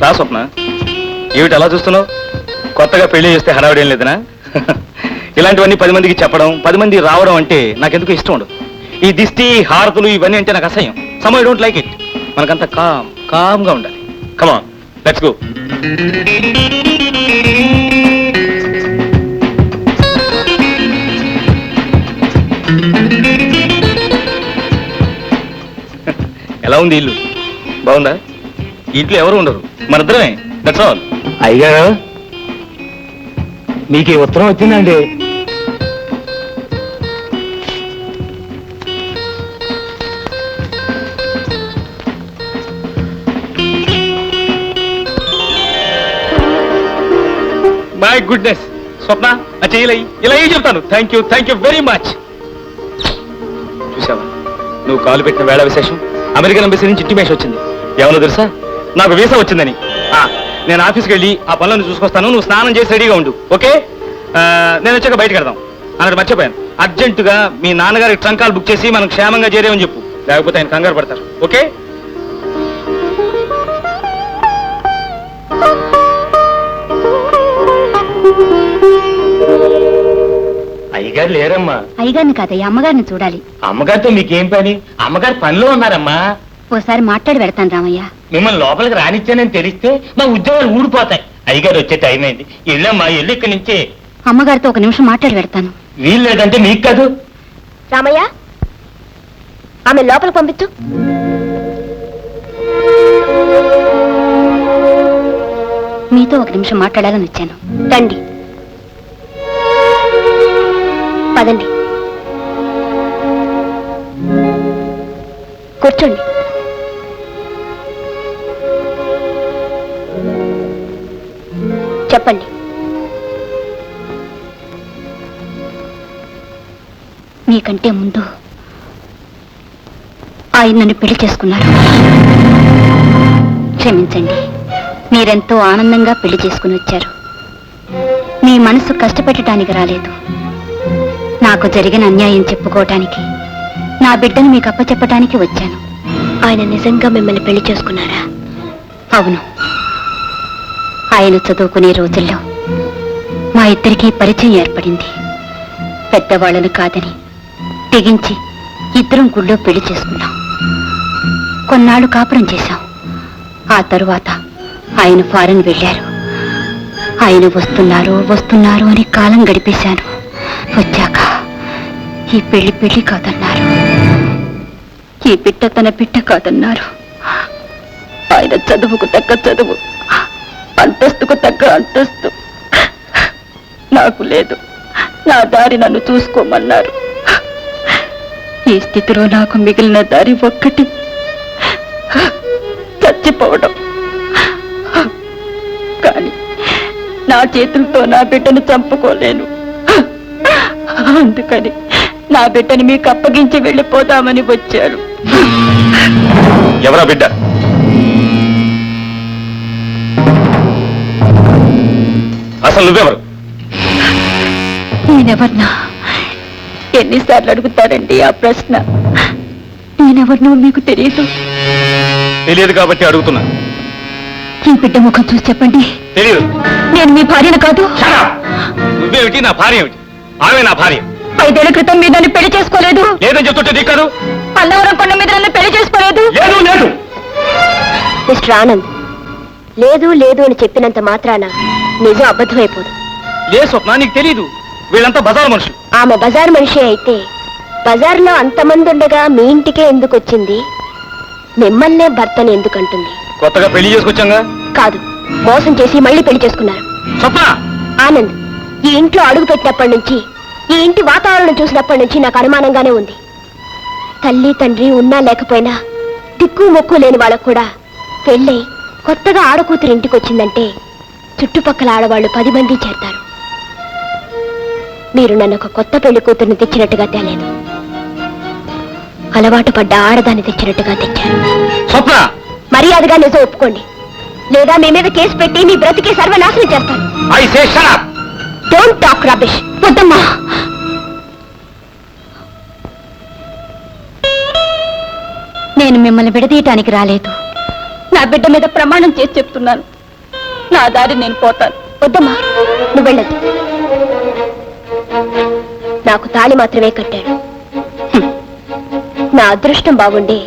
రా స్వప్న, ఏమిటి అలా చూస్తున్నావు? కొత్తగా పెళ్లి చేస్తే హడావిడేం లేదనా? ఇలాంటివన్నీ 10 మందికి చెప్పడం, 10 మంది రావడం అంటే నాకెందుకు ఇష్టం ఉండదు. ఈ దిష్టి హారతులు ఇవన్నీ అంటే నాకు అసహ్యం. Some I don't like it. మనకంతా కామ్గా ఉండాలి. Come on, let's go. ఎలా ఉంది ఇల్లు? బాగుందా? ఇంట్లో ఎవరు ఉండరు, మనిద్దరమే. That's all. అయ్యారు, మీకు ఈ ఉత్తరం వచ్చిందండి. మై గుడ్నెస్ స్వప్న, ఇలా చెప్తాను. Thank you very much. చూసావా, నువ్వు కాలు పెట్టిన వేళ విశేషం అమెరికన్ ఎంబసీ నుంచి ఇంటిమేషన్ వచ్చింది. ఏమన్నా తెలుసా, నాకు వీసా వచ్చిందని. నేను ఆఫీస్కి వెళ్ళి ఆ పనులను చూసుకొస్తాను. నువ్వు స్నానం చేసి రెడీగా ఉండు, ఓకే? నేను వచ్చాక బయటకు వెళ్దాం అన్నట్టు మర్చిపోయాను. అర్జెంటుగా మీ నాన్నగారికి ట్రంకాలు బుక్ చేసి మనం క్షేమంగా చేరేమని చెప్పు, లేకపోతే ఆయన కంగారు పడతారు. ఓకే? అయ్యగారు లేరమ్మా. అయ్యగారిని కాదయ్యా, అమ్మగారిని చూడాలి. అమ్మగారితో మీకేం పని? అమ్మగారు పనిలో ఉన్నారమ్మా. ఓసారి మాట్లాడి వెళ్తాను రామయ్య. మిమ్మల్ని లోపలికి రానిచ్చానని తెలిస్తే మా ఉద్యోగాలు ఊడిపోతాయి. అయ్యగారు వచ్చే టైం అయింది. వెళ్ళమ్మా, వెళ్ళి ఇక్కడి నుంచే. అమ్మగారితో ఒక నిమిషం మాట్లాడి వెళ్తాను. వీలు లేదంటే మీకు కాదు. రామయ్య, ఆమె లోపల పంపించు. మీతో ఒక నిమిషం మాట్లాడాలని వచ్చాను. రండి, పదండి, కూర్చోండి. చెప్పండి. మీకంటే ముందు ఆయన నన్ను పెళ్లి చేసుకున్నారు. క్షమించండి, మీరెంతో ఆనందంగా పెళ్లి చేసుకుని వచ్చారు. మీ మనసు కష్టపెట్టడానికి రాలేదు. నాకు జరిగిన అన్యాయం చెప్పుకోవటానికి, నా బిడ్డను మీకు అప్పచెప్పటానికి వచ్చాను. ఆయన నిజంగా మిమ్మల్ని పెళ్లి చేసుకున్నారా? అవును. ఆయన చదువుకునే రోజుల్లో మా ఇద్దరికీ పరిచయం ఏర్పడింది. పెద్దవాళ్ళను కాదని తెగించి ఇద్దరం గుళ్ళో పెళ్లి చేసుకున్నాం. కొన్నాళ్ళు కాపురం చేశాం. ఆ తరువాత ఆయన ఫారెన్ వెళ్ళారు. ఆయన వస్తున్నారు అని కాలం గడిపేశాను. వచ్చాక ఈ పెళ్లి కాదన్నారు. ఈ బిడ్డ తన బిడ్డ కాదన్నారు. ఆయన చదువుకు తగ్గ చదువు, అంతస్తుకు తగ్గ అంతస్తు నాకు లేదు. నా దారి నన్ను చూసుకోమన్నారు. ఈ స్థితిలో నాకు మిగిలిన దారి ఒక్కటి, చచ్చిపోవడం. కానీ నా చేతులతో నా బిడ్డను చంపుకోలేను. అందుకని నా బిడ్డని మీకు అప్పగించి వెళ్ళిపోదామని వచ్చారు. ఎవరా బిడ్డ? అసలు నువ్వెవరు? నేనెవర్నా? ఎన్నిసార్లు అడుగుతారండి ఆ ప్రశ్న? నేనెవరినో మీకు తెలియదు. తెలియదు కాబట్టి అడుగుతున్నా. ఈ బిడ్డ ముఖం చూసి చెప్పండి. తెలియదు. నేను మీ భార్యను కాదు. నువ్వేమిటి, నా భార్య ఏమిటి? ఆమె నా భార్య. 5 ఏళ్ల క్రితం మీరు నన్ను పెళ్లి చేసుకోలేదు. లేదని చెప్తుంటే దిక్కారు. పల్లవరం కొండ మీద నన్ను పెళ్లి చేసుకోలేదు. లేదు. మిస్టర్ ఆనంద్, లేదు లేదు అని చెప్పినంత మాత్రాన నిజం అబద్ధమైపోదు. లే స్వప్న, నీకు తెలీదు. వీళ్ళంతా బజారు మనుషులు. ఆమె బజారు మనిషి అయితే బజార్లో అంతమంది ఉండగా మీ ఇంటికే ఎందుకు వచ్చింది? మిమ్మల్నే భర్తని ఎందుకంటుంది? కొత్తగా పెళ్లి చేసుకొచ్చాంగా. కాదు, మోసం చేసి మళ్ళీ పెళ్లి చేసుకున్నారు. స్వప్న! ఆనంద్, ఈ ఇంట్లో అడుగు పెట్టినప్పటి నుంచి, ఈ ఇంటి వాతావరణం చూసినప్పటి నుంచి నాకు అనుమానంగానే ఉంది. తల్లి తండ్రి ఉన్నా లేకపోయినా దిక్కు మొక్కు లేని వాళ్ళకు కూడా పెళ్ళై కొత్తగా ఆడకూతురు ఇంటికి వచ్చిందంటే చుట్టుపక్కల ఆడవాళ్ళు 10 మంది చేరతారు. మీరు నన్ను ఒక కొత్త పెళ్లి కూతుర్ని తెచ్చినట్టుగా తేలేదు, అలవాటు పడ్డ ఆడదాన్ని తెచ్చినట్టుగా తెచ్చారు. స్వప్న! మర్యాదగా నిజం ఒప్పుకోండి, లేదా మీ మీద కేసు పెట్టి మీ బ్రతికి సర్వనాశనం చేస్తాను. I say shut up. Don't talk rubbish. వద్దమ్మా. నేను మిమ్మల్ని విడదీయటానికి రాలేదు. నా బిడ్డ మీద ప్రమాణం చేసి చెప్తున్నాను, నా దారి నేను పోతాను. వద్దమ్మా, నువ్వు వెళ్ళదు. నాకు తాళి మాత్రమే కట్టాడు. నా అదృష్టం బాగుండి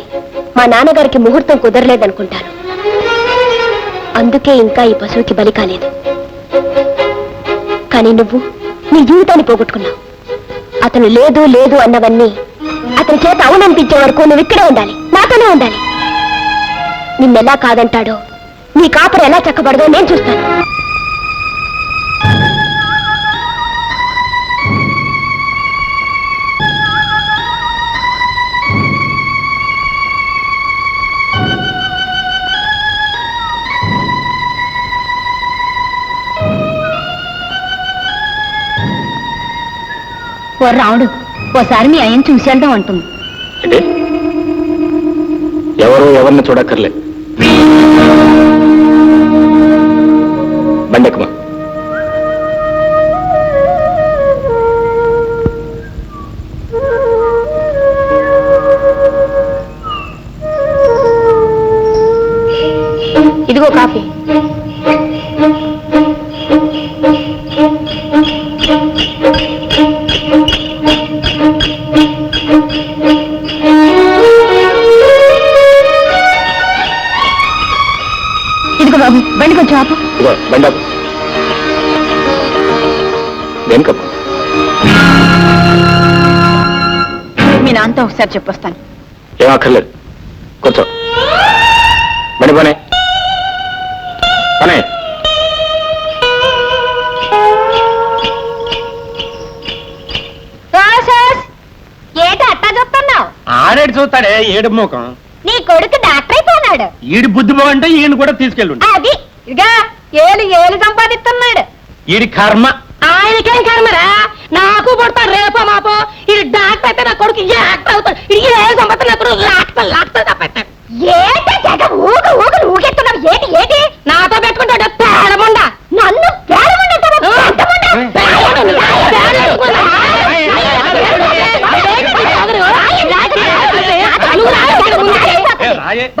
మా నాన్నగారికి ముహూర్తం కుదరలేదనుకుంటాను. అందుకే ఇంకా ఈ పశువుకి బలి కాలేదు. కానీ నువ్వు నీ జీవితాన్ని పోగొట్టుకున్నావు. అతను లేదు లేదు అన్నవన్నీ అతని చేత అవుననిపించే వరకు నువ్వు ఇక్కడే ఉండాలి, నాతోనే ఉండాలి. నిన్నెలా కాదంటాడో, నీ కాపురం ఎలా చక్కబడదో నేను చూస్తాను. ఓ రావుడు, ఓసారి మీ ఆయన చూసి వెళ్దాం అంటుంది. అంటే ఎవరు ఎవరిని చూడక్కర్లే. బండెక్కమా. ఇదిగో కాఫీ. బాబు బండి కొంచెం ఆపు. ఇదిగో బండి ఆపు. దేనికమ్మా? మీ నాన్నతో ఒకసారి చెప్పొస్తాను. ఏం అక్కర్లేదు, కూర్చో. బండి పనే పనే. ఏటో అట్టా చూస్తున్నావు? ఆడేడు చూస్తాడే ఏడు మోకం. నీ కొడుకు డాక్టర్ అయిపోన్నాడు. ఈడి బుద్ధి బాగుంటే ఈయన కూడా తీసుకెళ్ళు. అది ఇదిగా ఏలు సంపాదిస్తున్నాడు. ఈడి కర్మ. ఆయనకేం కర్మరా, నాకు పుడతాడు రేపో మాపో. ఇది డాక్టర్ అయితే నా కొడుకు యాక్టర్ అవుతాడు. ఇది ఏ సంపత్తి నా కొడుకు లాక్తాడు తప్పెట్టాడు. ఏటి తెగ ఊగెత్తున్నావు? ఏటి నాతో పెట్టుకుంటాడు పేడముండ. నన్ను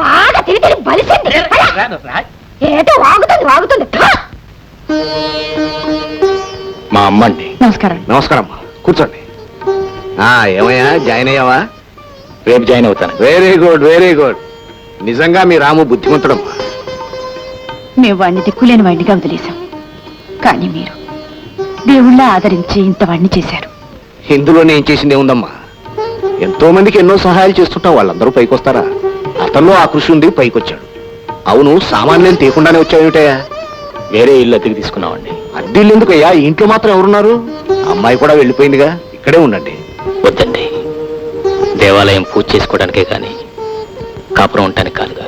బాగా తిరిగి బలిసింది. ఏటో వాగుతుంది. మా అమ్మ అండి. నమస్కారం. నమస్కారం అమ్మా, కూర్చోండి. ఏమయ్యా, జాయిన్ అయ్యావా? రేపు జాయిన్ అవుతాను. Very good. నిజంగా మీ రాము బుద్ధిమంతుడమ్మా. మేము వాడిని దిక్కులేని వాడినిగా వదిలేశాం, కానీ మీరు దేవుళ్ళ ఆదరించి ఇంత వాడిని చేశారు. ఇందులో నేను చేసింది ఏముందమ్మా? ఎంతో మందికి ఎన్నో సహాయాలు చేస్తుంటాం, వాళ్ళందరూ పైకొస్తారా? అతనిలో ఆ కృషి ఉంది, పైకొచ్చాడు. అవును, సామాన్యం తీయకుండానే వచ్చావుటయ్యా? వేరే ఇల్లు అద్దెకి తీసుకున్నామండి. అద్దెళ్ళు ఎందుకయ్యా? ఇంట్లో మాత్రం ఎవరున్నారు? అమ్మాయి కూడా వెళ్ళిపోయిందిగా, ఇక్కడే ఉండండి. వద్దండి, దేవాలయం పూజ చేసుకోవడానికే కానీ కాపురం ఉండటానికి కాదుగా.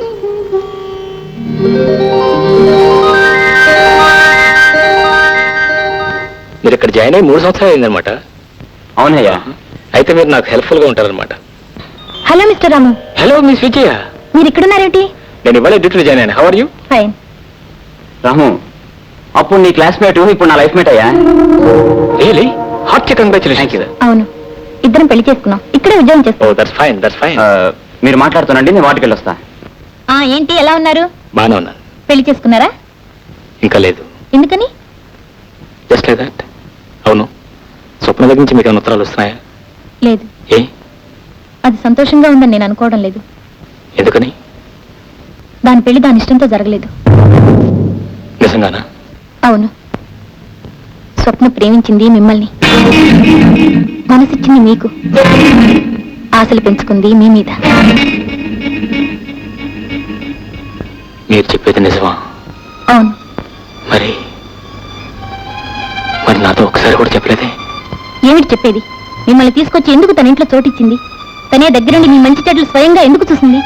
మీరు ఇక్కడ జాయిన్ అయ్యి 3 సంవత్సరాలు అయిందనమాట. అవునయ్యా. అయితే మీరు నాకు హెల్ప్ఫుల్ గా ఉంటారనమాట. Hello mister Ramu. Hello miss Vijaya. మీరు ఇక్కడున్నారేమిటి? నేను ఇవాళ డ్యూటీలో జాయిన్ అయ్యాను. How are you? Fine. Ramu, అప్పుడు నీ క్లాస్మేట్, ఇప్పుడు నా లైఫ్ మేట్ అయ్యా. రియలీ? Heart congratulation. అవును, ఇద్దరం పెళ్లి చేసుకున్నాం, ఇక్కడే ఉద్యోగం చేస్తాం. Oh that's fine, that's fine. మీరు మాట్లాడుతానండి, నేను వాటికి వెళ్ళొస్తా. ఏంటి, ఎలా ఉన్నారు? బానే ఉన్నాను. పెళ్లి చేసుకున్నారా? ఇంకా లేదు. ఎందుకని? Just like that. అవును, స్వప్న దగ్గర నుంచి మీకు ఏమైనా ఉత్తరాలు వస్తున్నాయా? లేదు. ఏ? అది సంతోషంగా ఉందని నేను అనుకోవడం లేదు. ఎందుకని? దాని పెళ్లి దాని ఇష్టంతో జరగలేదు. నిజంగానా? అవును, స్వప్న ప్రేమించింది మిమ్మల్ని, మనసిచ్చింది మీకు, ఆశలు పెంచుకుంది మీ మీద. మీరు చెప్పేది నిజమా? అవును. మరి మరి నాతో ఒకసారి కూడా చెప్పలేదే? ఏమిటి చెప్పేది? మిమ్మల్ని తీసుకొచ్చి ఎందుకు తన ఇంట్లో చోటిచ్చింది? తనే దగ్గరుండి మీ మంచి చెడ్డలు స్వయంగా ఎందుకు చూసింది?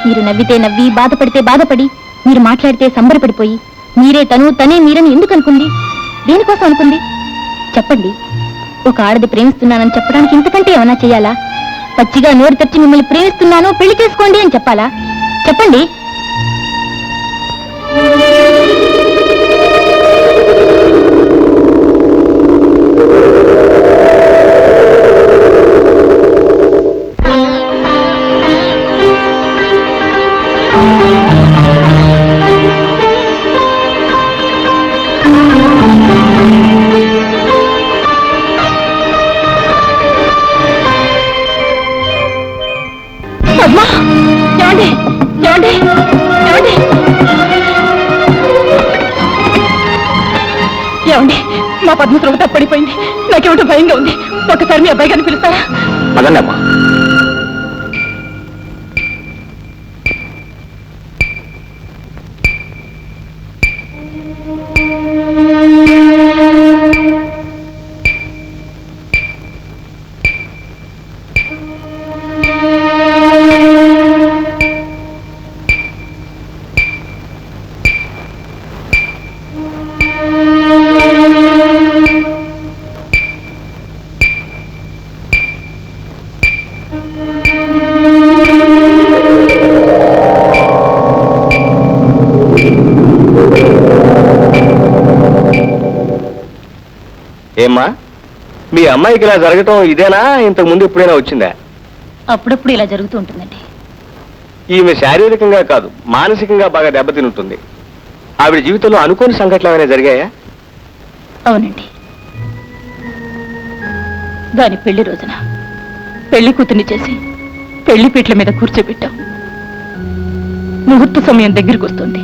మీరు నవ్వితే నవ్వి, బాధపడితే బాధపడి, మీరు మాట్లాడితే సంబరపడిపోయి, మీరే తను, తనే మీరని ఎందుకు అనుకుంది? దేనికోసం అనుకుంది? చెప్పండి. ఒక ఆడది ప్రేమిస్తున్నానని చెప్పడానికి ఇంతకంటే ఏమైనా చేయాలా? పచ్చిగా నోరు తెచ్చి మిమ్మల్ని ప్రేమిస్తున్నాను, పెళ్లి చేసుకోండి అని చెప్పాలా? చెప్పండి. ఏమండి, మా పద్మశ్రోత తప్పడిపోయింది. నాకేమిటో భయంగా ఉంది. ఒకసారి మీ అబ్బాయి గారిని పిలుస్తారా? అదన్నా అమ్మా. ఏమ్మా, మీ అమ్మాయికి ఇలా జరగటం ఇదేనా? ఇంతకు ముందు ఎప్పుడైనా వచ్చిందా? అప్పుడప్పుడు ఇలా జరుగుతూ ఉంటుందండి. ఈమె శారీరకంగా కాదు, మానసికంగా బాగా దెబ్బతిని ఉంటుంది. ఆవిడ జీవితంలో అనుకోని సంఘటనలు ఏమైనా జరిగాయా? అవునండి. దాని పెళ్లి రోజున పెళ్లి కూతుర్ని చేసి పెళ్లి పీటల మీద కూర్చోబెట్టాం. ముహూర్త సమయం దగ్గరికి వస్తుంది.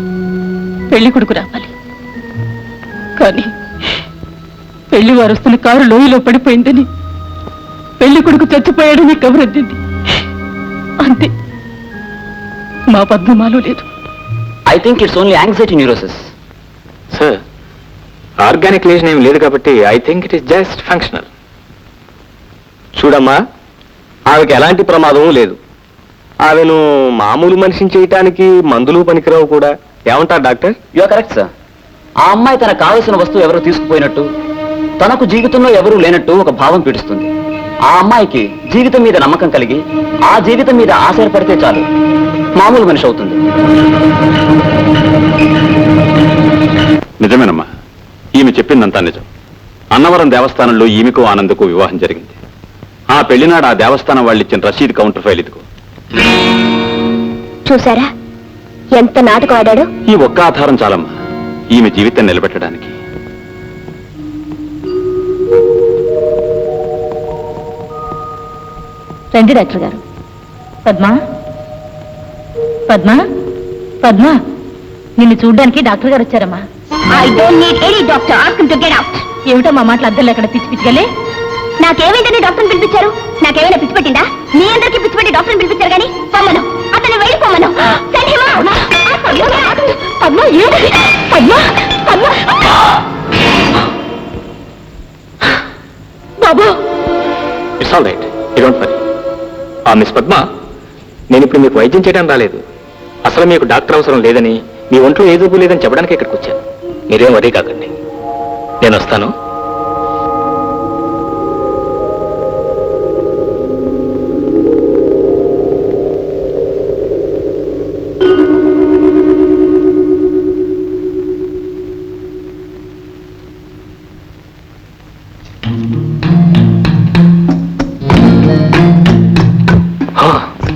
పెళ్లి కొడుకు రావాలి. కానీ పెళ్లి వారు వస్తున్న కారు లోయలో పడిపోయిందని, పెళ్లి కొడుకు చచ్చిపోయాడని కబురద్దింది. అంతే, మా పద్మమాలో లేదు. I think it's only anxiety neurosis. Sir, organic lesion ఏం లేదు కాబట్టి I think it is just functional. చూడమ్మా, ఆమెకి ఎలాంటి ప్రమాదం లేదు. ఆమెను మామూలు మనిషిని చేయటానికి మందులు పనికిరావు కూడా. ఏమంటారు doctor? You are correct sir. ఆ అమ్మాయి తనకు కావలసిన వస్తువు ఎవరో తీసుకుపోయినట్టు, తనకు జీవితంలో ఎవరూ లేనట్టు ఒక భావం పీడిస్తుంది. ఆ అమ్మాయికి జీవితం మీద నమ్మకం కలిగి, ఆ జీవితం మీద ఆశపడితే చాలు, మామూలు మనిషి అవుతుంది. నిజమేనమ్మా, ఈమె చెప్పిందంతా నిజం. అన్నవరం దేవస్థానంలో ఈమెకు ఆనందకు వివాహం జరిగింది. ఆ పెళ్లినాడు ఆ దేవస్థానం వాళ్ళు ఇచ్చిన రసీదు కౌంటర్ ఫైల్ ఇదిగో. చూసారా ఎంత నాటకం ఆడాడు? ఈ ఒక్క ఆధారం చాలమ్మా ఈమె జీవితం నిలబెట్టడానికి. రండి డాక్టర్ గారు. పద్మా, పద్మా, పద్మా, నిన్ను చూడ్డానికి డాక్టర్ గారు వచ్చారమ్మా. I don't need any doctor. Ask him to get out. ఏమిటో మా మాటలు అద్దెలు ఎక్కడ పిచ్చి పిచ్చిగలే? నాకేమైందని డాక్టర్ని పిలిపించారు? నాకేమైనా పిచ్చి పెట్టిందా? మీ అందరికీ పిచ్చి పెట్టి డాక్టర్ని పిలిపించారు కానీ పొమ్మను, అతను వెళ్ళిపోమను. Send him out. పద్మా, ఏమిటి? పద్మా, పద్మా, బాబు. It's all right, you don't worry. Miss Padma, నేను ఇప్పుడు మీకు వైద్యం చేయడం రాలేదు. అసలు మీకు డాక్టర్ అవసరం లేదని, మీ ఒంట్లో ఏ జబ్బు లేదని చెప్పడానికి ఇక్కడికి వచ్చాను. మీరేం వరీ కాకండి, నేను వస్తాను.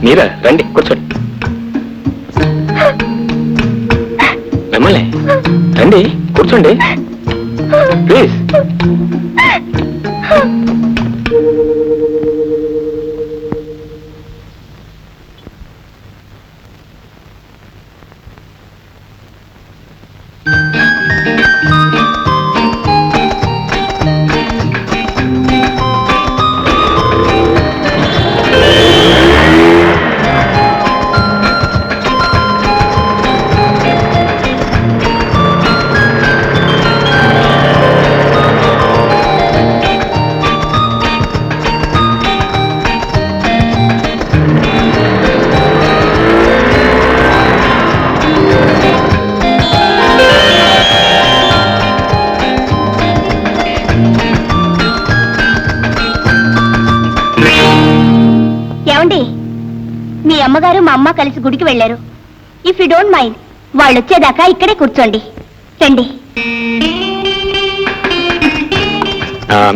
మీరా, రండి కూర్చోండి. మిమ్మల్ని రండి కూర్చోండి ప్లీజ్. మీ అమ్మగారు మా అమ్మ కలిసి గుడికి వెళ్ళారు. ఇఫ్ యూ డోంట్ మైండ్ వాళ్ళు వచ్చేదాకా ఇక్కడే కూర్చోండి. రండి.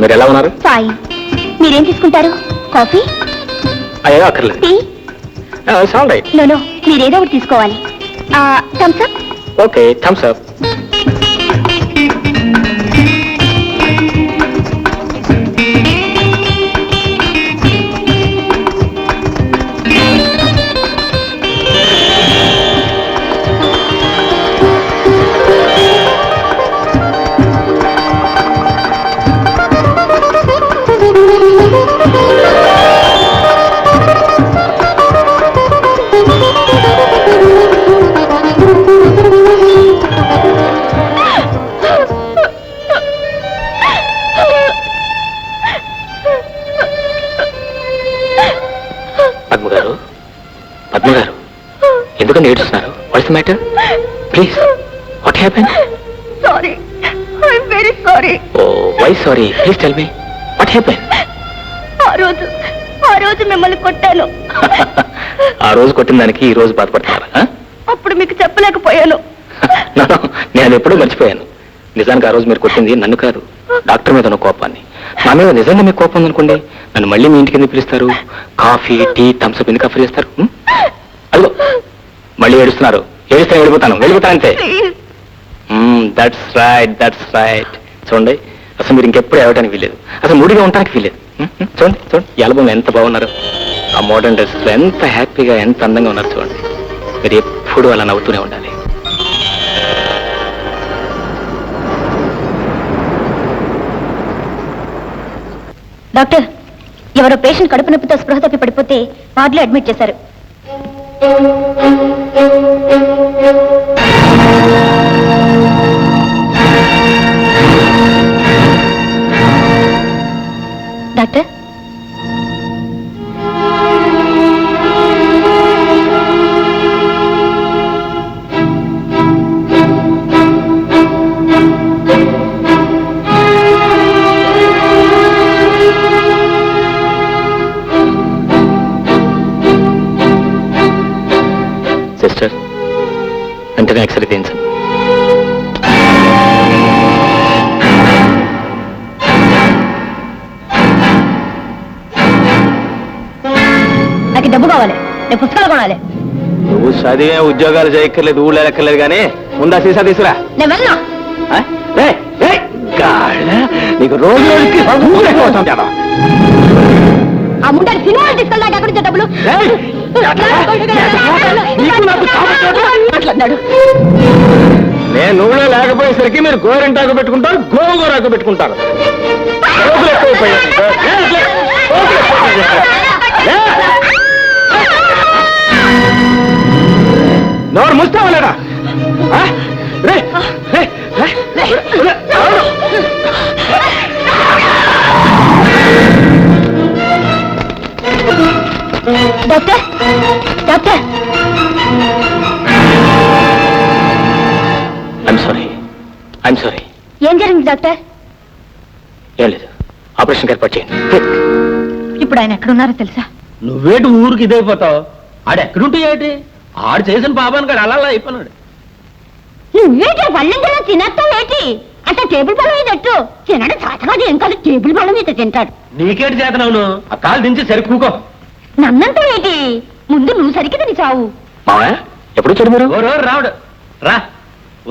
మీరు ఎలా ఉన్నారు? ఫైన్. మీరేం తీసుకుంటారు? కాఫీ? అయ్యో అక్కర్లేదు. టీ? All right. నో, మీరేదో ఒకటి తీసుకోవాలి. Thumbs up? Okay, thumbs up. పద్మగారు, ఎందుకని ఏడుస్తున్నారు? What's the matter? Please, what happen? Sorry, I'm very sorry. Oh, why sorry? Please tell me what happen. ఆ రోజు మిమ్మల్ని కొట్టాను. ఆ రోజు కొట్టిన దానికి ఈ రోజు బాధపడుతున్నారా? అప్పుడు మీకు చెప్పలేకపోయాను. నేను ఎప్పుడూ మర్చిపోయాను. నిజానికి ఆ రోజు మీరు కొట్టింది నన్ను కాదు, డాక్టర్ మీద ఉన్న కోపాన్ని. నా మీద నిజంగా మీకు కోపం ఉందనుకోండి, నన్ను మళ్ళీ మీ ఇంటికి ఎందుకు పిలుస్తారు? కాఫీ, టీ, థమ్స్అప్ ఎందుకు ఆఫర్ చేస్తారు? అదిగో మళ్ళీ ఏడుస్తున్నారు. ఏడిస్తే వెళ్ళిపోతానంతే. That's right. చూడండి, అసలు మీరు ఇంకెప్పుడు ఏడటానికి వీలేదు, అసలు మూడిగా ఉండటానికి వీలేదు. చూడండి ఈ ఆల్బమ్ ఎంత బాగున్నారు. ఆ మోడర్న్ డ్రెస్లో ఎంత హ్యాపీగా, ఎంత అందంగా ఉన్నారు. చూడండి, మీరు ఎప్పుడు అలా నవ్వుతూనే ఉండాలి. డాక్టర్, ఎవరో పేషెంట్ కడుపు నొప్పితో స్పృహ తప్పి పడిపోతే వార్డులో అడ్మిట్ చేశారు. డాక్టర్, సిస్టర్ వెంటనే ఎక్స్రే తీయించండి. నాకు డబ్బు కావాలి, నేను పుస్తకాలు కొనాలి. నువ్వు చదివే ఉద్యోగాలు చేయక్కర్లేదు, ఊళ్ళో ఎక్కర్లేదు కానీ ముందా సీసా తీసురా. నేను వెళ్ళను. నీకు రోజు రోజుకి ఆ ముందని సినిమాలు తీసుకెళ్ళాక ఎక్కడి నుంచి డబ్బులు మాట్లాడినాడు. నేను నువ్వులో లేకపోయేసరికి మీరు గోరింటాకు పెట్టుకుంటారు, గోంగూరాకు పెట్టుకుంటారు. రోజులు ఎక్కువైపోయాయి. నోరు ముస్తావా లేదా? Doctor, doctor, I'm sorry. ఏం జరిగింది డాక్టర్? ఏం లేదు, ఆపరేషన్ ఏర్పాటు చేయండి. ఇప్పుడు ఆయన ఎక్కడున్నారో తెలుసా? నువ్వేటి ఊరికి ఇదైపోతావు? ఆడెక్కడుంటే ఏంటి? ఆడు చేసిన పాపానికి అలా అయిపోయినాడు. నువ్వేటి పళ్ళెంలో తినేస్తావేటి? అంటే టేబుల్ పళ్ళ మీద ఎట్టు తినడం చాతకాదు, ఏం కాదు టేబుల్ పళ్ళ మీద తింటాడు. నీకేటి చేతనవును? ఆ కాలు దించి సరికూకో. నన్నంతా ఏంటి? ముందు నువ్వు సరికి తిని చావు. మావయ్య ఎప్పుడు వచ్చాడు మీరు? ఓ రోజు రావుడు రా,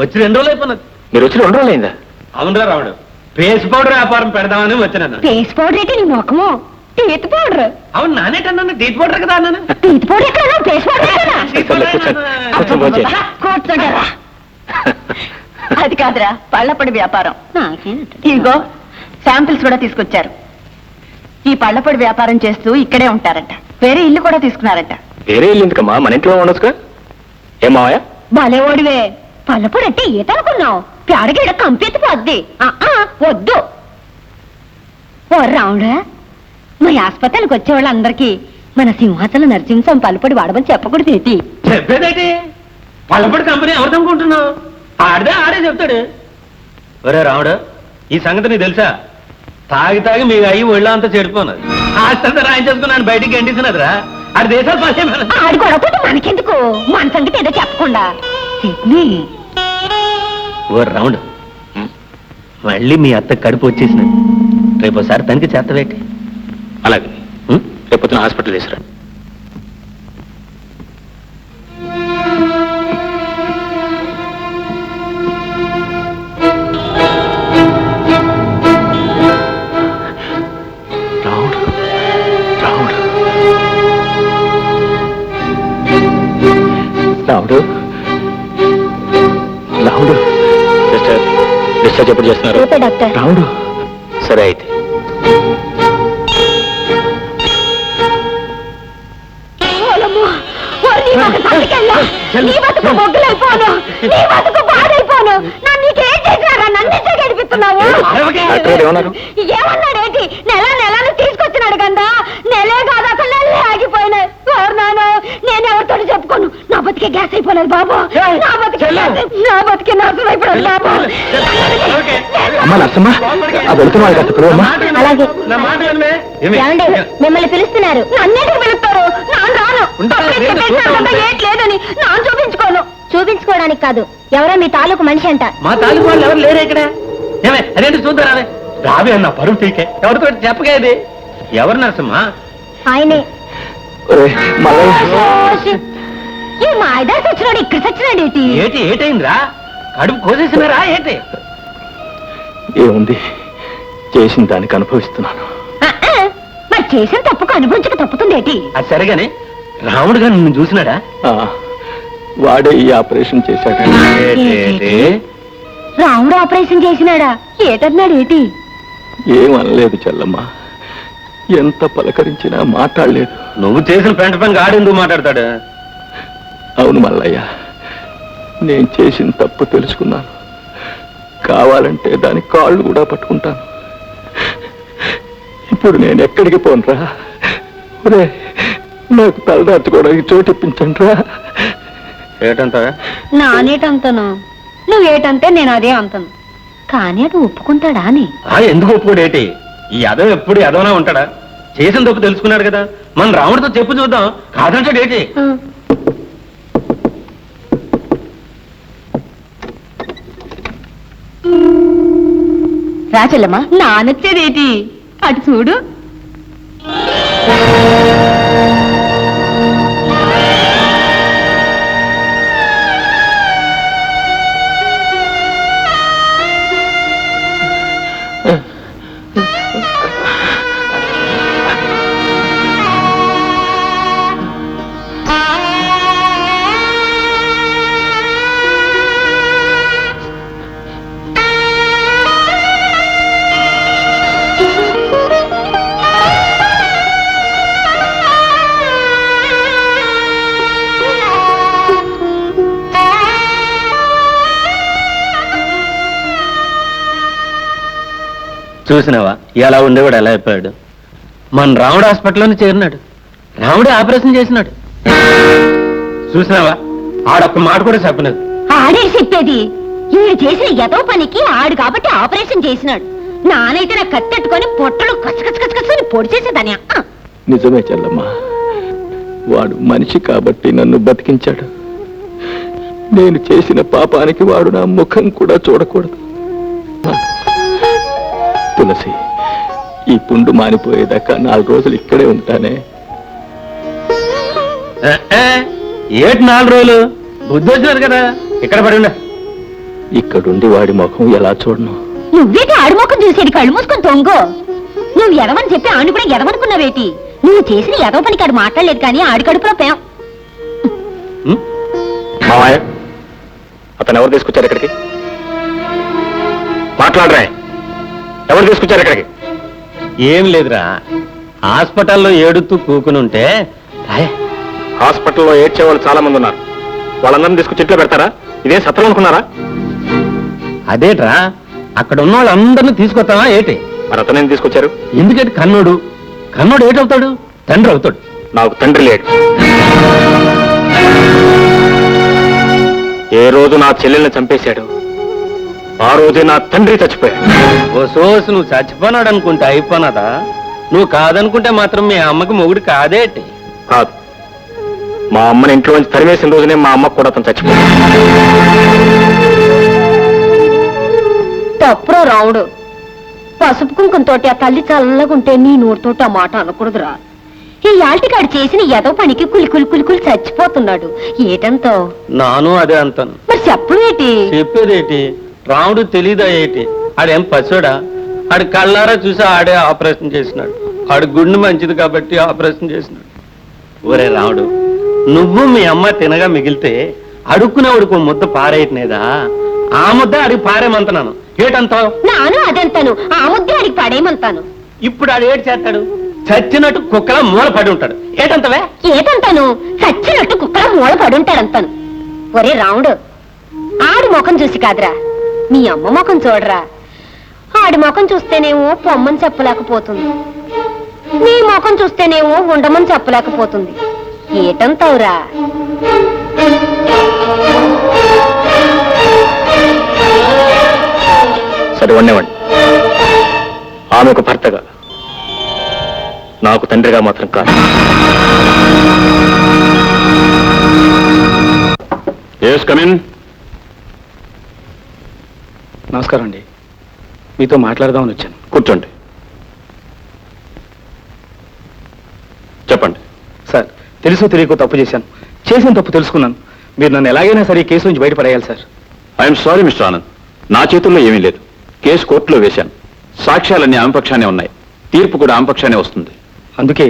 వచ్చి 2 రోజులు అయిపోయినది. మీరు వచ్చి 2 రోజులు అయిందా? అవునరా రావుడు, పేస్ట్ పౌడర్ వ్యాపారం పెడదామని వచ్చినాను. ఫేస్ పౌడర్ ఏంటి నీ ముఖము? Teeth powder. అవును నానేటన్నాను, టీత్ పౌడర్ కదా అన్నాను. టీత్ పౌడర్ ఎక్కడ? ఫేస్ పౌడర్ ఎక్కడ? కూర్చోంటారా? అది కాదురా, పళ్ళపొడి వ్యాపారం. ఇదిగో శాంపిల్స్ కూడా తీసుకొచ్చారు. ఈ పళ్ళపొడి వ్యాపారం చేస్తూ ఇక్కడే ఉంటారంట. వేరే ఇల్లు కూడా తీసుకున్నారంట. వేరే ఇల్లు ఎందుకమ్మా, మన ఇంట్లో ఉండొచ్చుగా. ఏం మావయ్య? భలే ఓడివే. పళ్ళపొడి అంటే ఈత అనుకున్నావు? పేడగీడ కంపెత్తి పోద్ది. వద్దు. ఓ రావుడా, మరి ఆసుపత్రికి వచ్చే వాళ్ళందరికీ మన సింహాచలం నరసింహం పళ్ళపొడి వాడమని చెప్పకూడదు ఏంటి? చెప్పేదేటి? పళ్ళపొడి కంపెనీ ఎవరిదనుకుంటున్నావు? ఆడే చెప్తాడు. ఒరే రావుడు, ఈ సంగతి నీకు తెలుసా? తాగి మీ అయ్యి ఒళ్ళో అంతా చెడిపోన్నది. ఆస్తంతా రాయించేసుకున్నాను, బయటికి గంటిస్తున్నదిరా. ఆడి దేశాలు పని ఆడు గొడవపోతే మనకెందుకు? మన సంగతి ఏదో చెప్పకుండా. ఓ రావుడు, మళ్ళీ మీ అత్త కడుపు వచ్చేసినది. రేపు ఒకసారి తనకి చేతవేటి. అలాగే రేపొద్దున హాస్పిటల్ తీసుకురా. రావుడు సిస్టర్, డిశ్చార్జ్ ఎప్పుడు చేస్తున్నారు? డాక్టర్. రావుడు సరే అయితే. నీ బతుకు బొగ్గులైపోను, నీ బతుకు బాధైపోను. నన్ను నీకేం చేసినారా? నన్ను గడిపిస్తున్నావు. ఏమన్నాడేంటి? నెలను తీసుకొచ్చినాడు కదా. నెలే కాదు, అసలు నెలలే ఆగిపోయినాయి. నాను నేను ఎవరితో చెప్పుకోను. నా బతికే గ్యాస్ అయిపోలేదు బాబు. నా బతికే నాశనం అయిపోలేదు బాబు. అమ్మా నరసమ్మ, ఆ వెళ్తున్న వాళ్ళు కాస్త పిలువమ్మా. అలాగే. మిమ్మల్ని పిలుస్తున్నారు. నన్నేటికి పిలుస్తారు? నాన్న రాను. ఏట్లేదని నాన్న చూపించుకోను. చూపించుకోవడానికి కాదు, ఎవరో మీ తాలూకు మనిషి అంట. మా తాలూకు వాళ్ళు ఎవరు లేరే ఇక్కడ? ఏమే అదేంటి చూద్దారావే. రావే అన్న పరువు తీకే. ఎవరితో చెప్పగా ఇది? ఎవరు నరసమ్మా? ఆయనే. ఈ మాయదారి సచ్చినాడు, ఇక్కడ సచ్చినాడు ఏంటి? ఏటైందిరా? కడుపు కోసేసినారా ఏంటి? ఏముంది, చేసిన దానికి అనుభవిస్తున్నాను. మరి చేసిన తప్పుకు అనుభవించక తప్పుతుంది ఏంటి? అది సరిగానే రాముడుగా నిన్ను చూసినాడా? వాడే ఈ ఆపరేషన్ చేశాడు. రాముడు ఆపరేషన్ చేసినాడా? ఏటన్నాడు ఏంటి? ఏమనలేదు చెల్లమ్మ, ఎంత పలకరించినా మాట్లాడలేదు. నువ్వు చేసిన పెంట పని ఆడెందుకు మాట్లాడతాడు? అవును మల్లయ్య, నేను చేసిన తప్పు తెలుసుకున్నాను. కావాలంటే దాని కాళ్ళు కూడా పట్టుకుంటాను. ఇప్పుడు నేను ఎక్కడికి పోనురా? ఒరే, నాకు తలదాచుకోవడానికి చోటిప్పించండి రా. ఏటంటావా? నానేటంతను, నువ్వేటంటే నేను అదే అంతను. కానీ అది ఒప్పుకుంటాడా అని. ఎందుకు ఒప్పుకోడు ఏంటి? ఈ యదవ ఎప్పుడు యదవనా ఉంటాడా? చేసిన తప్పు తెలుసుకున్నాడు కదా, మన రాముడితో చెప్పు చూద్దాం. కాదంటాడు ఏంటి? రాచెల్లమ్మా, నానొచ్చేదేటి? అటు చూడు. చూసినావా ఎలా ఉండేవాడు, ఎలా అయిపోయాడు? మన రాముడు హాస్పిటల్లోనే చేరినాడు, రాముడే ఆపరేషన్ చేసినాడు. చూసినావా, ఆడొక్క మాట కూడా చెప్పలేదు. ఆడే చెప్పేది. ఈడు చేసిన ఎదో పనికి ఆడు కాబట్టి ఆపరేషన్ చేసినాడు. నానైతే నా కత్తెట్టుకొని పొట్టలు కచ్చకచ్చకచ్చని పొడి చేసేదాని. నిజమే చెల్లమ్మా, వాడు మనిషి కాబట్టి నన్ను బతికించాడు. నేను చేసిన పాపానికి వాడు నా ముఖం కూడా చూడకూడదు. తులసి, ఈ పుండు మానిపోయేదాకా 4 రోజులు ఇక్కడే ఉంటానే. ఏటి 4 రోజులు? బుద్ధి వచ్చినారు కదా, ఇక్కడ పడి ఉండ. ఇక్కడుండి వాడి ముఖం ఎలా చూడను? నువ్వేటి ఆడు ముఖం చూసేది? కళ్ళు మూసుకొని తొంగో. నువ్వు ఎదవని చెప్పి ఆడు కూడా ఎదవనుకున్నావేటి? నువ్వు చేసిన ఎదవ పనికి ఆడు మాట్లాడలేదు కానీ ఆడి కడుపులో పేం. మావయ్య, అతను ఎవరు తీసుకొచ్చారు ఇక్కడికి? మాట్లాడరా, ఎవరు తీసుకొచ్చారు ఇక్కడికి? ఏం లేదురా, హాస్పిటల్లో ఏడుతూ కూకునుంటే. హాస్పిటల్లో ఏడ్చే వాళ్ళు చాలా మంది ఉన్నారు. వాళ్ళందరినీ తీసుకొచ్చి ఇంట్లో పెడతారా? ఇదే సత్రం అనుకున్నారా? అదేట్రా, అక్కడ ఉన్న వాళ్ళందరినీ తీసుకొస్తావా ఏటి? మరి అతనేం తీసుకొచ్చారు? ఎందుకంటే కన్నోడు ఏటవుతాడు? తండ్రి అవుతాడు. నాకు తండ్రి లేడు. ఏ రోజు నా చెల్లెల్ని చంపేశాడు, ఆ రోజే నా తండ్రి చచ్చిపోయాడు. ఓ సోసు, నువ్వు చచ్చిపోనాడు అనుకుంటే అయిపోనాదా? నువ్వు కాదనుకుంటే మాత్రం మీ అమ్మకి మొగుడు కాదేటి? కాదు, మా అమ్మని ఇంట్లో నుంచి తరిమేసిన రోజునే మా అమ్మకు కూడా అతను చచ్చిపోయాడు. తప్పురో రావుడు. పసుపు కుంకంతోటి ఆ తల్లి చల్లగుంటే నీ నోటితోటి ఆ మాట అనకూడదురా. ఈ యాల్టికాడు చేసిన ఏదో పనికి కులి చచ్చిపోతున్నాడు. ఏటంతో? నాను అదే అంటాను. మరి చెప్పేటి? చెప్పేదేటి? రాముడు తెలీదా ఏటి? ఆడేం పశుడా? ఆడి కళ్ళారా చూసి ఆడే ఆపరేషన్ చేసినాడు. ఆడి గుండె మంచిది కాబట్టి ఆపరేషన్ చేసినాడు. ఒరే రాముడు, నువ్వు మీ అమ్మ తినగా మిగిలితే అడుక్కునేవాడికి ముద్ద పారేయట్లేదా? ఆ ముద్ద అడిగి పారేమంటున్నాను. ఏటంతావు? నాను అదంతాను, ఆ ముద్దే అడిగి పడేయమంతాను. ఇప్పుడు ఆడు ఏడు చేస్తాడు? చచ్చినట్టు కుక్కలా మూల పడి ఉంటాడు. ఏటంతవే? ఏటంతాను? చచ్చినట్టు కుక్కలా మూల పడుంటాడంతాను. ఒరే రాముడు, ఆడి ముఖం చూసి కాదురా, మీ అమ్మ ముఖం చూడరా. ఆడి ముఖం చూస్తేనేమో పొమ్మని చెప్పలేకపోతుంది, నీ ముఖం చూస్తేనేమో ఉండమని చెప్పలేకపోతుంది. ఏటంతావురా? సరే వండేవండి. ఆమెకు భర్తగా, నాకు తండ్రిగా మాత్రం కాదు. Yes come in. నమస్కారం అండి, మీతో మాట్లాడదామని వచ్చాను. కూర్చోండి. చెప్పండి. సార్, తెలుసో తెలియకో తప్పు చేశాను. చేసిన తప్పు తెలుసుకున్నాను. మీరు నన్ను ఎలాగైనా సరే ఈ కేసు నుంచి బయటపడేయాలి sir. I'm sorry mister Anand, నా చేతుల్లో ఏమీ లేదు. కేసు కోర్టులో వేశాను. సాక్ష్యాలన్నీ ఆమె పక్షానే ఉన్నాయి. తీర్పు కూడా ఆమె పక్షానే వస్తుంది. అందుకే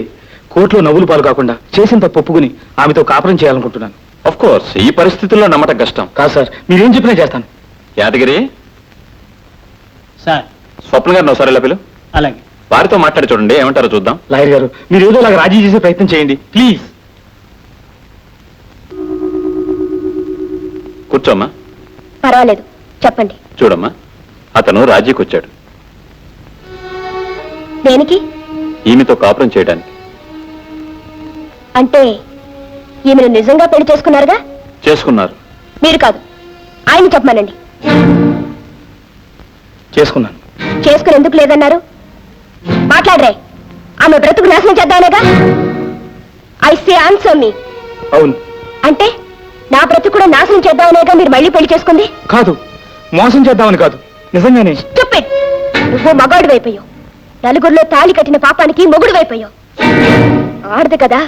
కోర్టులో నవ్వులు పాలు కాకుండా చేసిన తప్పు ఒప్పుకుని ఆమెతో కాపురం చేయాలనుకుంటున్నాను. ఆఫ్ కోర్స్, ఈ పరిస్థితుల్లో నమ్మటం కష్టం. కాదు సార్, మీరేం చెప్పినా చేస్తాను. యాదగిరి, సార్. స్వప్న గారిని ఒకసారి ఎలా పిలు. అలాగే. వారితో మాట్లాడి చూడండి, ఏమంటారో చూద్దాం. లాయర్ గారు, మీరు ఏదో నాకు రాజీ చేసే ప్రయత్నం చేయండి ప్లీజ్. కూర్చోమ్మా. పర్వాలేదు, చెప్పండి. చూడమ్మా, అతను రాజీకి వచ్చాడు. దేనికి? ఈమెతో కాపురం చేయడానికి. అంటే ఈమెను నిజంగా పెళ్లి చేసుకున్నారుగా? చేసుకున్నారు. మీరు కాదు, ఆయన చెప్పమనండి. చేసుకున్నాను. చేసుకుని ఎందుకు లేదన్నారు? మాట్లాడరే. ఆమె బ్రతుకు నాశనం చేద్దామనేగా? ఐ సే ఆన్సర్ మీ. అవును. అంటే నా బ్రతుకు కూడా నాశనం చేద్దామనేగా మీరు మళ్ళీ పెళ్లి చేసుకుంది? కాదు, మోసం చేద్దామని కాదు, నిజంగానే. Stupid. నువ్వు మగాడు వైపోయావు. నలుగురిలో తాళి కట్టిన పాపానికి మొగుడు వైపోయావు. ఆడదు కదా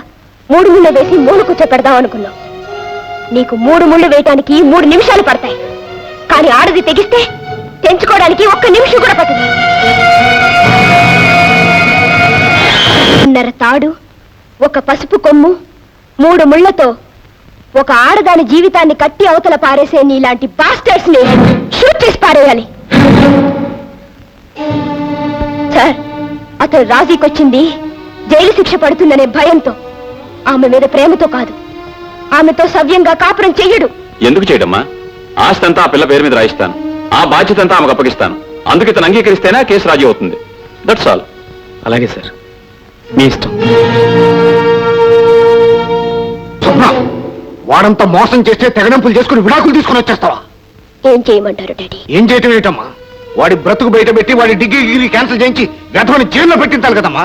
3 ముళ్ళు వేసి 3 కూర్చో పెడదాం అనుకున్నావు. నీకు 3 ముళ్ళు వేయటానికి 3 నిమిషాలు పడతాయి. కానీ ఆడది తెగిస్తే తెంచుకోవడానికి 1 నిమిషం కూడా పట్టదు. 1.5 తాడు, 1 పసుపు కొమ్ము, 3 ముళ్లతో ఒక ఆడదాని జీవితాన్ని కట్టి అవతల పారేసే నీలాంటి బాస్టర్స్ ని షూట్ చేసి పారేయాలి. సార్, అతను రాజీకొచ్చింది జైలు శిక్ష పడుతుందనే భయంతో, ఆమె మీద ప్రేమతో కాదు. ఆమెతో సవ్యంగా కాపురం చెయ్యడు. ఎందుకు చేయడమ్మా? ఆస్తి అంతా ఆ పిల్ల పేరు మీద రాయిస్తాను, ఆ బాధ్యత అంతా ఆమెకు అప్పగిస్తాను. అందుకు ఇతను అంగీకరిస్తేనే కేసు రాజీ అవుతుంది. That's all. అలాగే సార్, మీ ఇష్టం. వాడంతా మోసం చేస్తే తెగడంపులు చేసుకుని విడాకులు తీసుకుని వచ్చేస్తావా? ఏం చేయమంటారు డాడీ? ఏం చేయటం ఏంటమ్మా? వాడి బ్రతుకు బయట పెట్టి వాడి డిగ్రీ క్యాన్సిల్ చేయించి గతమని జైల్లో పెట్టించాలి కదమ్మా.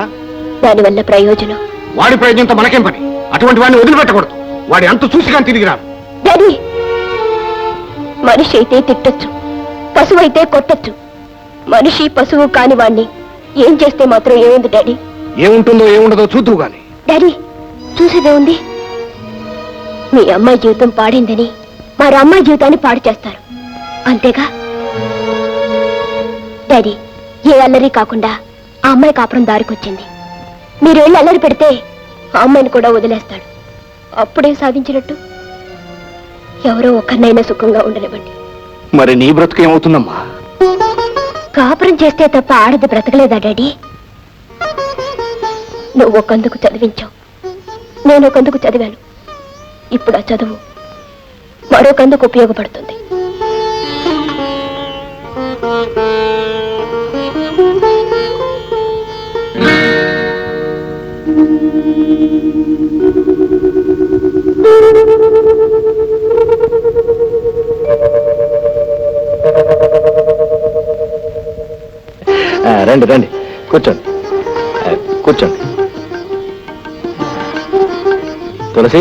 దానివల్ల ప్రయోజనం? వాడి ప్రయోజనంతో మనకేం పని? అటువంటి వాడిని వదిలిపెట్టకూడదు. వాడి అంత చూసి కానీ తిరిగి రాడు. డాడీ, మనిషి అయితే తిట్టొచ్చు, పశువు అయితే కొట్టొచ్చు. మనిషి పశువు కాని వాణ్ణి ఏం చేస్తే మాత్రం ఏముంది డాడీ? ఏముంటుందో ఏముండదో చూద్దువు గాని. డాడీ, చూసేదే ఉంది. మీ అమ్మాయి జీవితం పాడిందని మరో అమ్మాయి జీవితాన్ని పాడు చేస్తారు, అంతేగా? డాడీ, ఏ అల్లరి కాకుండా ఆ అమ్మాయి కాపురం దారికొచ్చింది. మీరు వెళ్ళి అల్లరి పెడితే ఆ అమ్మాయిని కూడా వదిలేస్తాడు. అప్పుడే సాధించినట్టు. ఎవరో ఒక్కరినైనా సుఖంగా ఉండనివ్వండి. మరి నీ బ్రతుకు ఏమవుతుందమ్మా? కాపురం చేస్తే తప్ప ఆడది బ్రతకలేదా డాడీ? నువ్వు ఒకందుకు చదివించావు, నేను ఒకందుకు చదివాను. ఇప్పుడు ఆ చదువు మరొకందుకు ఉపయోగపడుతుంది. రండి రండి, కూర్చోండి కూర్చోండి. తులసి,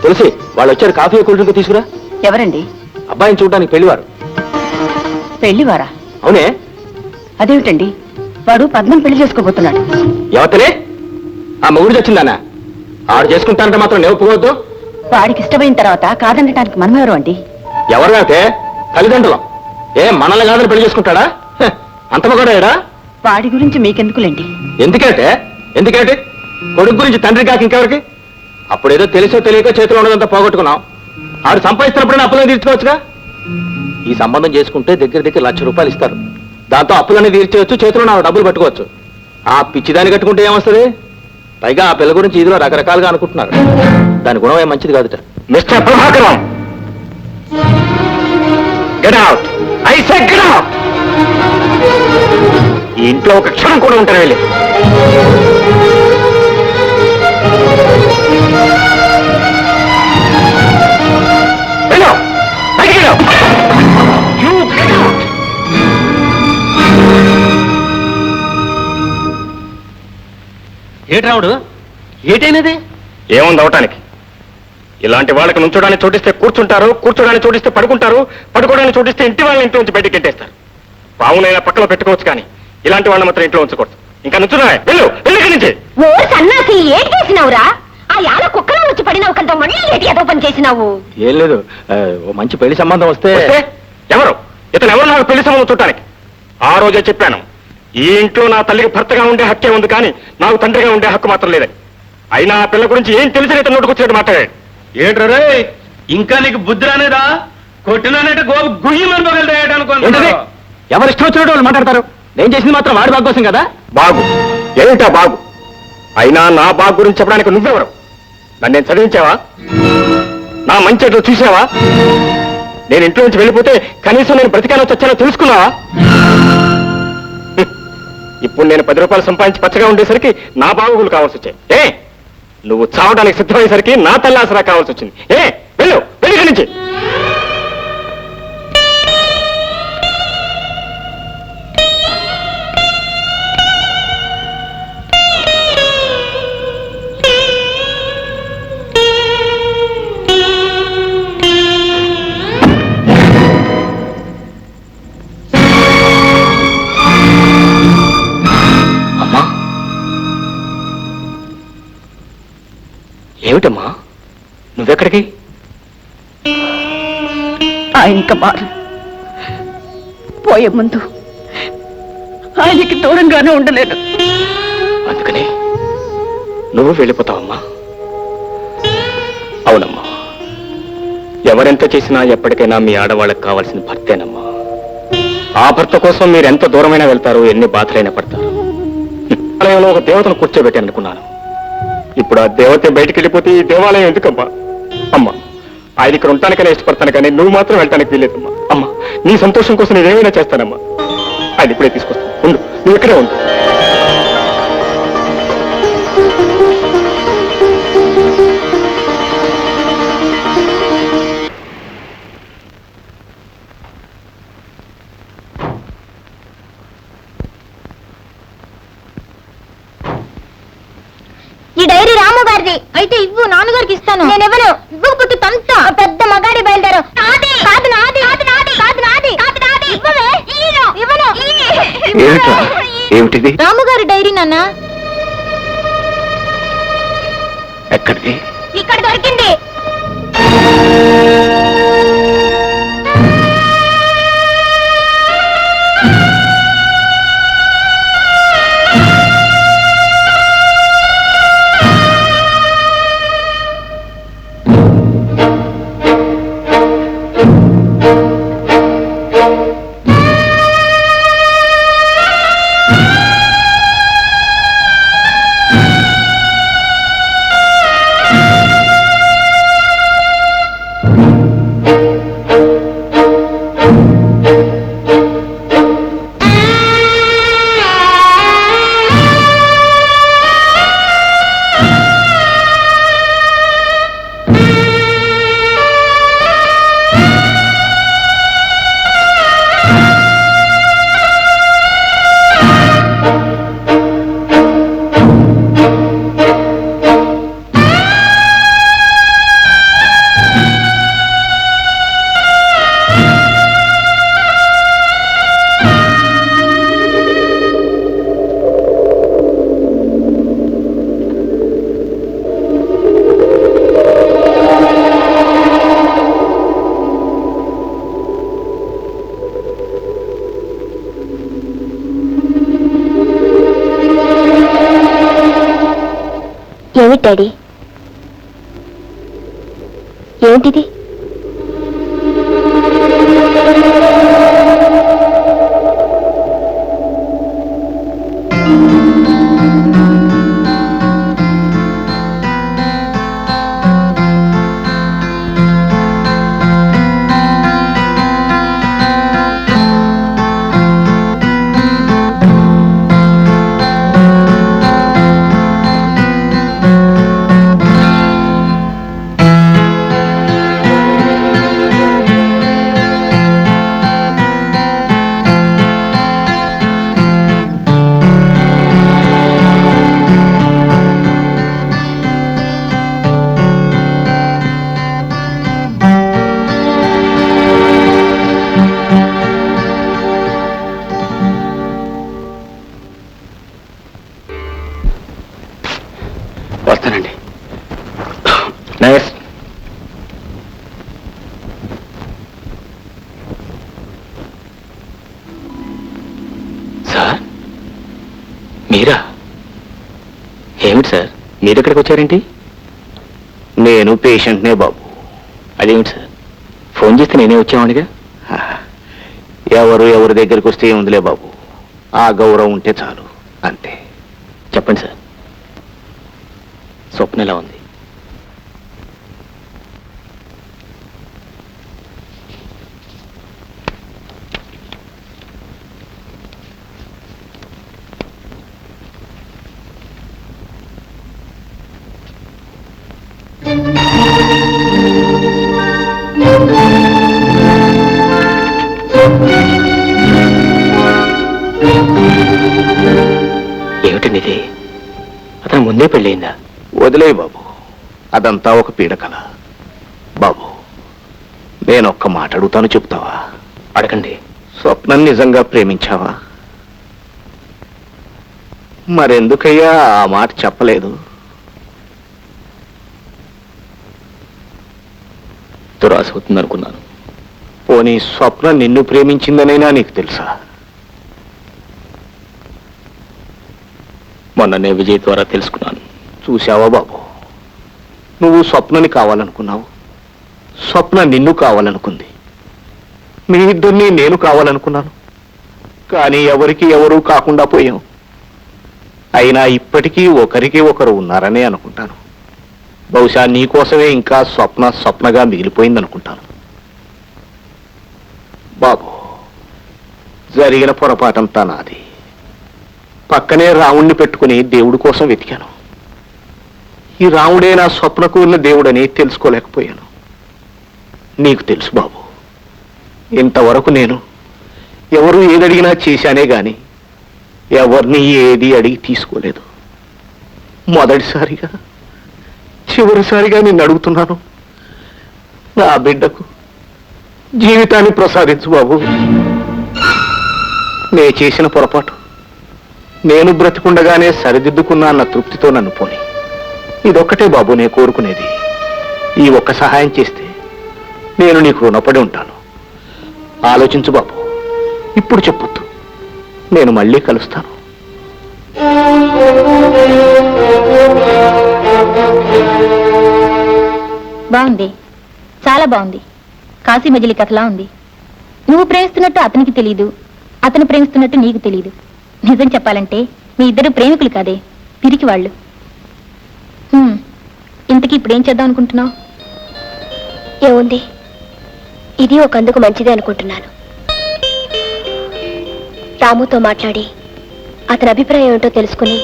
తులసి, వాళ్ళు వచ్చారు. కాఫీ కూల్ డ్రింక్ తీసుకురా. ఎవరండి? అబ్బాయిని చూడడానికి పెళ్లివారు. పెళ్లివారా? అవునే. అదేమిటండి, వాడు పద్మం పెళ్లి చేసుకోబోతున్నాడు. ఎవతనే? ఆ మొగుడు వచ్చిందానా? ఆడు చేసుకుంటానంటే మాత్రం నేను ఒప్పుకోవద్దు. వాడికి ఇష్టమైన తర్వాత కాదనడానికి మనం ఎవరు అండి? ఎవరు కాకే? తల్లిదండ్రులం. మనల్ని కాదని పెళ్లి చేసుకుంటాడా? అంత మగడా? వాడి గురించి మీకెందుకులేండి. ఎందుకంటే కొడుకు గురించి తండ్రి కాక ఇంకెవరికి? అప్పుడేదో తెలిసో తెలియకో చేతిలో ఉన్నదంతా పోగొట్టుకున్నాం. ఆడు సంపాదిస్తున్నప్పుడైనా అప్పులను తీర్చుకోవచ్చుగా. ఈ సంబంధం చేసుకుంటే దగ్గర ₹1,00,000 ఇస్తారు. దాంతో అప్పులన్నీ తీర్చేయచ్చు, చేతిలో నా డబ్బులు పట్టుకోవచ్చు. ఆ పిచ్చిదాన్ని కట్టుకుంటే ఏమొస్తుంది? పైగా ఆ పిల్ల గురించి ఇదిలో రకరకాలుగా అనుకుంటున్నారు. దాని గుణం ఏం మంచిది కాదుట. Mister Prabhakaram, get out. I say get out. ఈ ఇంట్లో ఒక క్షణం కూడా ఉంటారు వెళ్ళి. ఏటి రావుడు, ఏటైనది? ఏముంది అవటానికి? ఇలాంటి వాళ్ళకి నుంచోడానికి చోటిస్తే కూర్చుంటారు, కూర్చోడానికి చోటిస్తే పడుకుంటారు, పడుకోవడానికి చోటిస్తే ఇంటి వాళ్ళని ఇంట్లో నుంచి బయటకి ఎట్టేస్తారు. పావునైనా పక్కలో పెట్టుకోవచ్చు, కానీ ఇలాంటి వాళ్ళని మాత్రం ఇంట్లో ఉంచకూడదు. ఇంకా నుంచున్నా వెళ్ళు, వెళ్ళి నుంచి. ఓ సన్నాసి, ఏం చేసినావురా? ఆ యాల కుక్కలో వచ్చి పడినావు కదా, మళ్ళీ ఏటి ఏదో పని చేసినావు? ఏం లేదు, ఓ మంచి పెళ్లి సంబంధం వస్తే. ఎవరు ఇతను? ఎవరు నాకు పెళ్లి సంబంధం చూడటానికి? ఆ రోజే చెప్పాను, ఈ ఇంట్లో నా తల్లికి భర్తగా ఉండే హక్కే ఉంది, కానీ నాకు తండ్రిగా ఉండే హక్కు మాత్రం లేదని. అయినా ఆ పిల్ల గురించి ఏం తెలిసిన ఇతను నోటుకొచ్చినట్టు మాట్లాడాడు. ఏంట్రే, ఇంకా నీకు బుద్ధి రానేదా? కొట్టినానంటే గోపు గుయ్యమని పగలటానుకో. ఎవరు ఇష్టం వచ్చినట్టు వాళ్ళు మాట్లాడతారు. నేను చేసింది మాత్రం వాడి బాగు కోసం కదా. బాగు ఏమిటా బాగు? అయినా నా బాగు గురించి చెప్పడానికి నువ్వెవరు? నన్ను చదివించావా? నా మంచి చెట్లు చూసావా? నేను ఇంట్లో నుంచి వెళ్ళిపోతే కనీసం నేను బ్రతికానో చచ్చానో తెలుసుకున్నావా? ఇప్పుడు నేను 10 రూపాయలు సంపాదించి పచ్చగా ఉండేసరికి నా బాగుగులు కావాల్సి వచ్చాయి. నువ్వు చావడానికి సిద్ధమయ్యేసరికి నా తల్లాసరా కావాల్సి వచ్చింది. వెళ్ళు వెళ్ళి నుంచి. ఏమిటమ్మా నువ్వెక్కడికి? ఆయన ఇంకా మారు. పోయే ముందు ఆయనకి దూరంగానే ఉండలేదు. అందుకని నువ్వు వెళ్ళిపోతావమ్మా? అవునమ్మా, ఎవరెంత చేసినా ఎప్పటికైనా మీ ఆడవాళ్ళకి కావాల్సిన భర్తేనమ్మా. ఆ భర్త కోసం మీరు ఎంత దూరమైనా వెళ్తారు, ఎన్ని బాధలైనా పడతారు. ఆలయంలో ఒక దేవతను కూర్చోబెట్టాను అనుకున్నాను. ఇప్పుడు ఆ దేవత బయటికి వెళ్ళిపోతే ఈ దేవాలయం ఎందుకమ్మా? అమ్మా, ఆయన ఇక్కడ ఉండటానికైనా ఇష్టపడతాను, కానీ నువ్వు మాత్రం వెళ్ళటానికి వీలేదమ్మా. అమ్మా, నీ సంతోషం కోసం నేను ఏమైనా చేస్తానమ్మా. ఆయన ఇప్పుడే తీసుకొస్తాను. ఉండు, నువ్వు ఇక్కడే ఉండు. ఈ డైరీ రాము గారిది అయితే ఇవ్వు, నాన్నగారికి ఇస్తాను. నేను ఇవ్వను. ఇవ్వకపోతే తంత. పెద్ద మగాడి బయలుదేరు. కాదు నాది, కాదు నాది, కాదు నాది, కాదు నాది. ఇవ్వవే. ఇవ్వను. ఏమిటిది? రాముగారి డైరీ నాన్న. ఎక్కడిది? ఇక్కడ దొరికింది. ఏమిటి డాడీ? ఏమిటిది? వస్తానండి. నైస్. సార్ మీరా? ఏమిటి సార్ మీరు ఎక్కడికి వచ్చారేంటి? నేను పేషెంట్నే బాబు. అదేమిటి సార్ ఫోన్ చేస్తే నేనే వచ్చామనిగా. ఎవరు ఎవరి దగ్గరికి వస్తే ఏముందిలే బాబు, ఆ గౌరవం ఉంటే చాలు, అంతే. చెప్పండి సార్, స్వప్న ఎలా ఉంది? ఏమిటండి ఇది? అతను ముందే పెళ్ళయిందా? వదిలే బాబు, అదంతా ఒక పీడకల. బాబు, నేను ఒక్క మాట అడుగుతాను, చెప్తావా? అడగండి. స్వప్నం నిజంగా ప్రేమించావా? మరెందుకయ్యా ఆ మాట చెప్పలేదు? దురాశ అవుతుంది అనుకున్నాను. పోనీ స్వప్న నిన్ను ప్రేమించిందనైనా నీకు తెలుసా? మొన్ననే విజయ్ ద్వారా తెలుసుకున్నాను. చూశావా బాబు, నువ్వు స్వప్నని కావాలనుకున్నావు, స్వప్న నిన్ను కావాలనుకుంది. మీ ఇద్దరిని నేను కావాలనుకున్నాను, కానీ ఎవరికి ఎవరూ కాకుండా పోయాం. అయినా ఇప్పటికీ ఒకరికి ఒకరు ఉన్నారనే అనుకుంటాను. బహుశా నీకోసమే ఇంకా స్వప్న స్వప్నగా మిగిలిపోయిందనుకుంటాను. బాబు, జరిగిన పొరపాటంతా నాది. పక్కనే రాముణ్ణి పెట్టుకుని దేవుడి కోసం వెతికాను. ఈ రాముడే నా స్వప్నకు ఉన్న దేవుడని తెలుసుకోలేకపోయాను. నీకు తెలుసు బాబు, ఇంతవరకు నేను ఎవరు ఏదడిగినా చేశానే గాని ఎవరిని ఏది అడిగి తీసుకోలేదు. మొదటిసారిగా చివరిసారిగా నిన్ను అడుగుతున్నాను, నా బిడ్డకు జీవితాన్ని ప్రసాదించు బాబు. నే చేసిన పొరపాటు నేను బ్రతికుండగానే సరిదిద్దుకున్నా అన్న తృప్తితో నన్ను పోని. ఇదొక్కటే బాబు నేను కోరుకునేది. ఈ ఒక్క సహాయం చేస్తే నేను నీకు రుణపడి ఉంటాను. ఆలోచించు బాబు, ఇప్పుడు చెప్పొద్దు, నేను మళ్ళీ కలుస్తాను. బాగుంది, చాలా బాగుంది. కాశీ మజిలీ కథలా ఉంది. నువ్వు ప్రేమిస్తున్నట్టు అతనికి తెలియదు, అతను ప్రేమిస్తున్నట్టు నీకు తెలియదు. నిజం చెప్పాలంటే మీ ఇద్దరు ప్రేమికులు కాదే, పిరికి వాళ్ళు. ఇంతకీ ఇప్పుడేం చేద్దాం అనుకుంటున్నావు? ఏముంది, ఇది ఒక అందుకు మంచిదే అనుకుంటున్నాను. రాముతో మాట్లాడి అతని అభిప్రాయం ఏమిటో తెలుసుకుని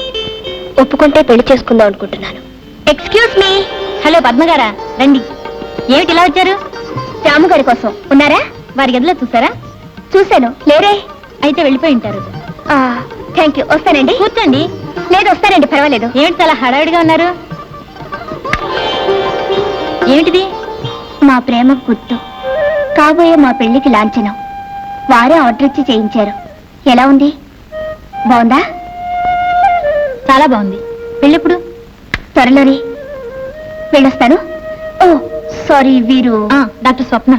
ఒప్పుకుంటే పెళ్లి చేసుకుందాం అనుకుంటున్నాను. Excuse me. హలో పద్మగారా, రండి. ఏమిటి ఇలా వచ్చారు? రాము గారి కోసం. ఉన్నారా? వారి గదిలో చూసారా? చూశాను. లేరే? అయితే వెళ్ళిపోయి ఉంటారు. Thank you. వస్తానండి. కూర్చోండి. లేదు, వస్తానండి, పర్వాలేదు. ఏమిటి చాలా హడావిడిగా ఉన్నారు? ఏమిటిది? మా ప్రేమ గుర్తు, కాబోయే మా పెళ్లికి లాంఛనం. వారే ఆర్డర్ ఇచ్చి చేయించారు. ఎలా ఉంది? బాగుందా? చాలా బాగుంది. పెళ్ళెప్పుడు? త్వరలోనే. వెళ్ళొస్తాను. ఓ సారీ, వీరు డాక్టర్ స్వప్న.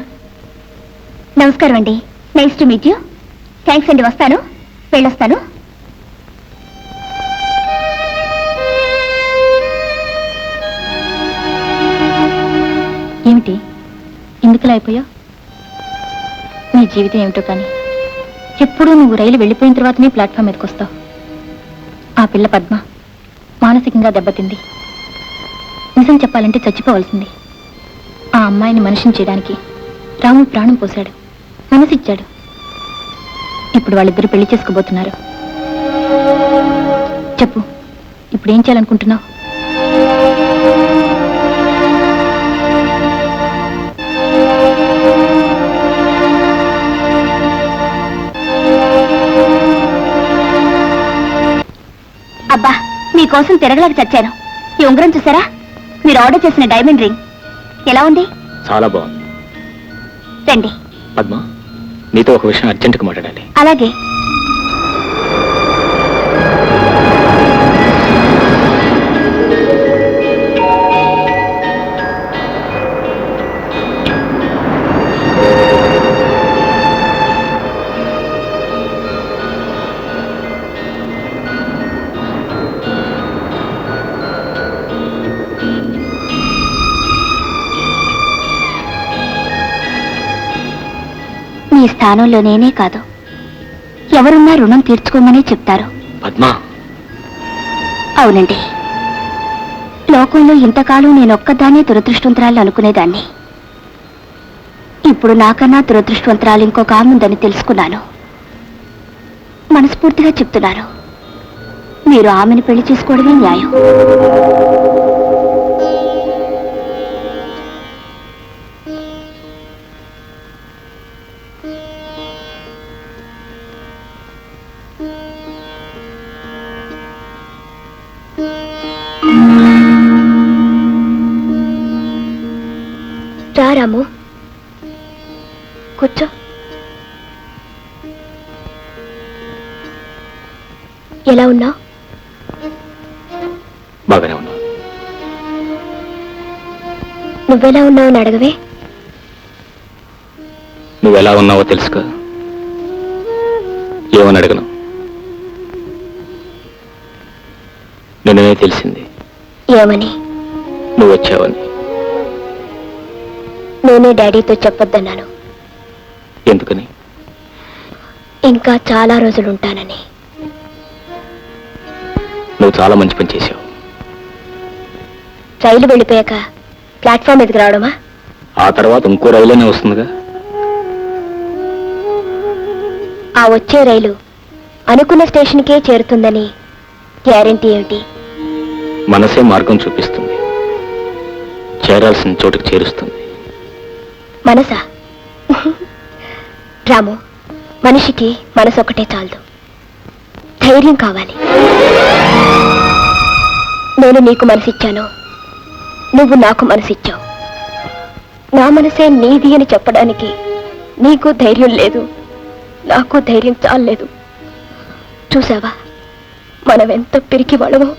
నమస్కారం అండి. Nice to meet you. Thanks అండి. వస్తాను, వెళ్ళొస్తాను. ఏమిటి ఎందుకులా అయిపోయావు? నీ జీవితం ఏమిటో కానీ ఎప్పుడూ నువ్వు రైలు వెళ్ళిపోయిన తర్వాతనే ప్లాట్ఫామ్ మీదకి వస్తావు. ఆ పిల్ల పద్మ మానసికంగా దెబ్బతింది. నిజం చెప్పాలంటే చచ్చిపోవలసింది. ఆ అమ్మాయిని మనిషిని చేయడానికి రాముడు ప్రాణం పోశాడు, మనసిచ్చాడు. ఇప్పుడు వాళ్ళిద్దరూ పెళ్లి చేసుకోబోతున్నారు. చెప్పు, ఇప్పుడేం చేయాలనుకుంటున్నావు? అబ్బా, మీకోసం తిరగలేక చచ్చాను. ఈ ఉంగరం చూసారా? మీరు ఆర్డర్ చేసిన డైమండ్ రింగ్ ఎలా ఉంది? చాలా బాగుంది. రండి. పద్మ, నీతో ఒక విషయం అర్జెంటుగా మాట్లాడాలి. అలాగే. ఈ స్థానంలో నేనే కాదు, ఎవరున్నా రుణం తీర్చుకోమనే చెప్తారు. పద్మా, అవునండి, లోకంలో ఇంతకాలం నేనొక్కదాన్నే దురదృష్టవంతరాలు అనుకునేదాన్ని. ఇప్పుడు నాకన్నా దురదృష్టవంతరాలు ఇంకొక ఆమె ఉందని తెలుసుకున్నాను. మనస్ఫూర్తిగా చెప్తున్నాను, మీరు ఆమెను పెళ్లి చేసుకోవడమే న్యాయం. రా రాము, కూర్చో. ఎలా ఉన్నావు? బాగానే ఉన్నా. నువ్వెలా ఉన్నావు అని అడగవే. నువ్వెలా ఉన్నావో తెలుసుగా, ఏమని అడగను. నిన్ననే తెలిసింది. ఏమని? నువ్వు వచ్చావని. నేనే డాడీతో చెప్పొద్దన్నాను. ఎందుకని? ఇంకా చాలా రోజులుంటానని. నువ్వు చాలా మంచి పని చేశావు. రైలు వెళ్ళిపోయాక ప్లాట్ఫామ్ మీదకి రావడమా? ఆ తర్వాత ఇంకో రైలునే వస్తుందిగా. ఆ వచ్చే రైలు అనుకున్న స్టేషన్కే చేరుతుందని గ్యారెంటీ ఏమిటి? మనసే మార్గం చూపిస్తుంది, చేరాల్సిన చోటుకు చేరుస్తుంది. మనసా? రాము, మనిషికి మనసు ఒకటే చాలదు, ధైర్యం కావాలి. నేను నీకు మనసిచ్చాను, నువ్వు నాకు మనసిచ్చావు. నా మనసే నీది అని చెప్పడానికి నీకు ధైర్యం లేదు, నాకు ధైర్యం చాలలేదు. చూసావా మనం ఎంత పిరికి వాళ్ళమో.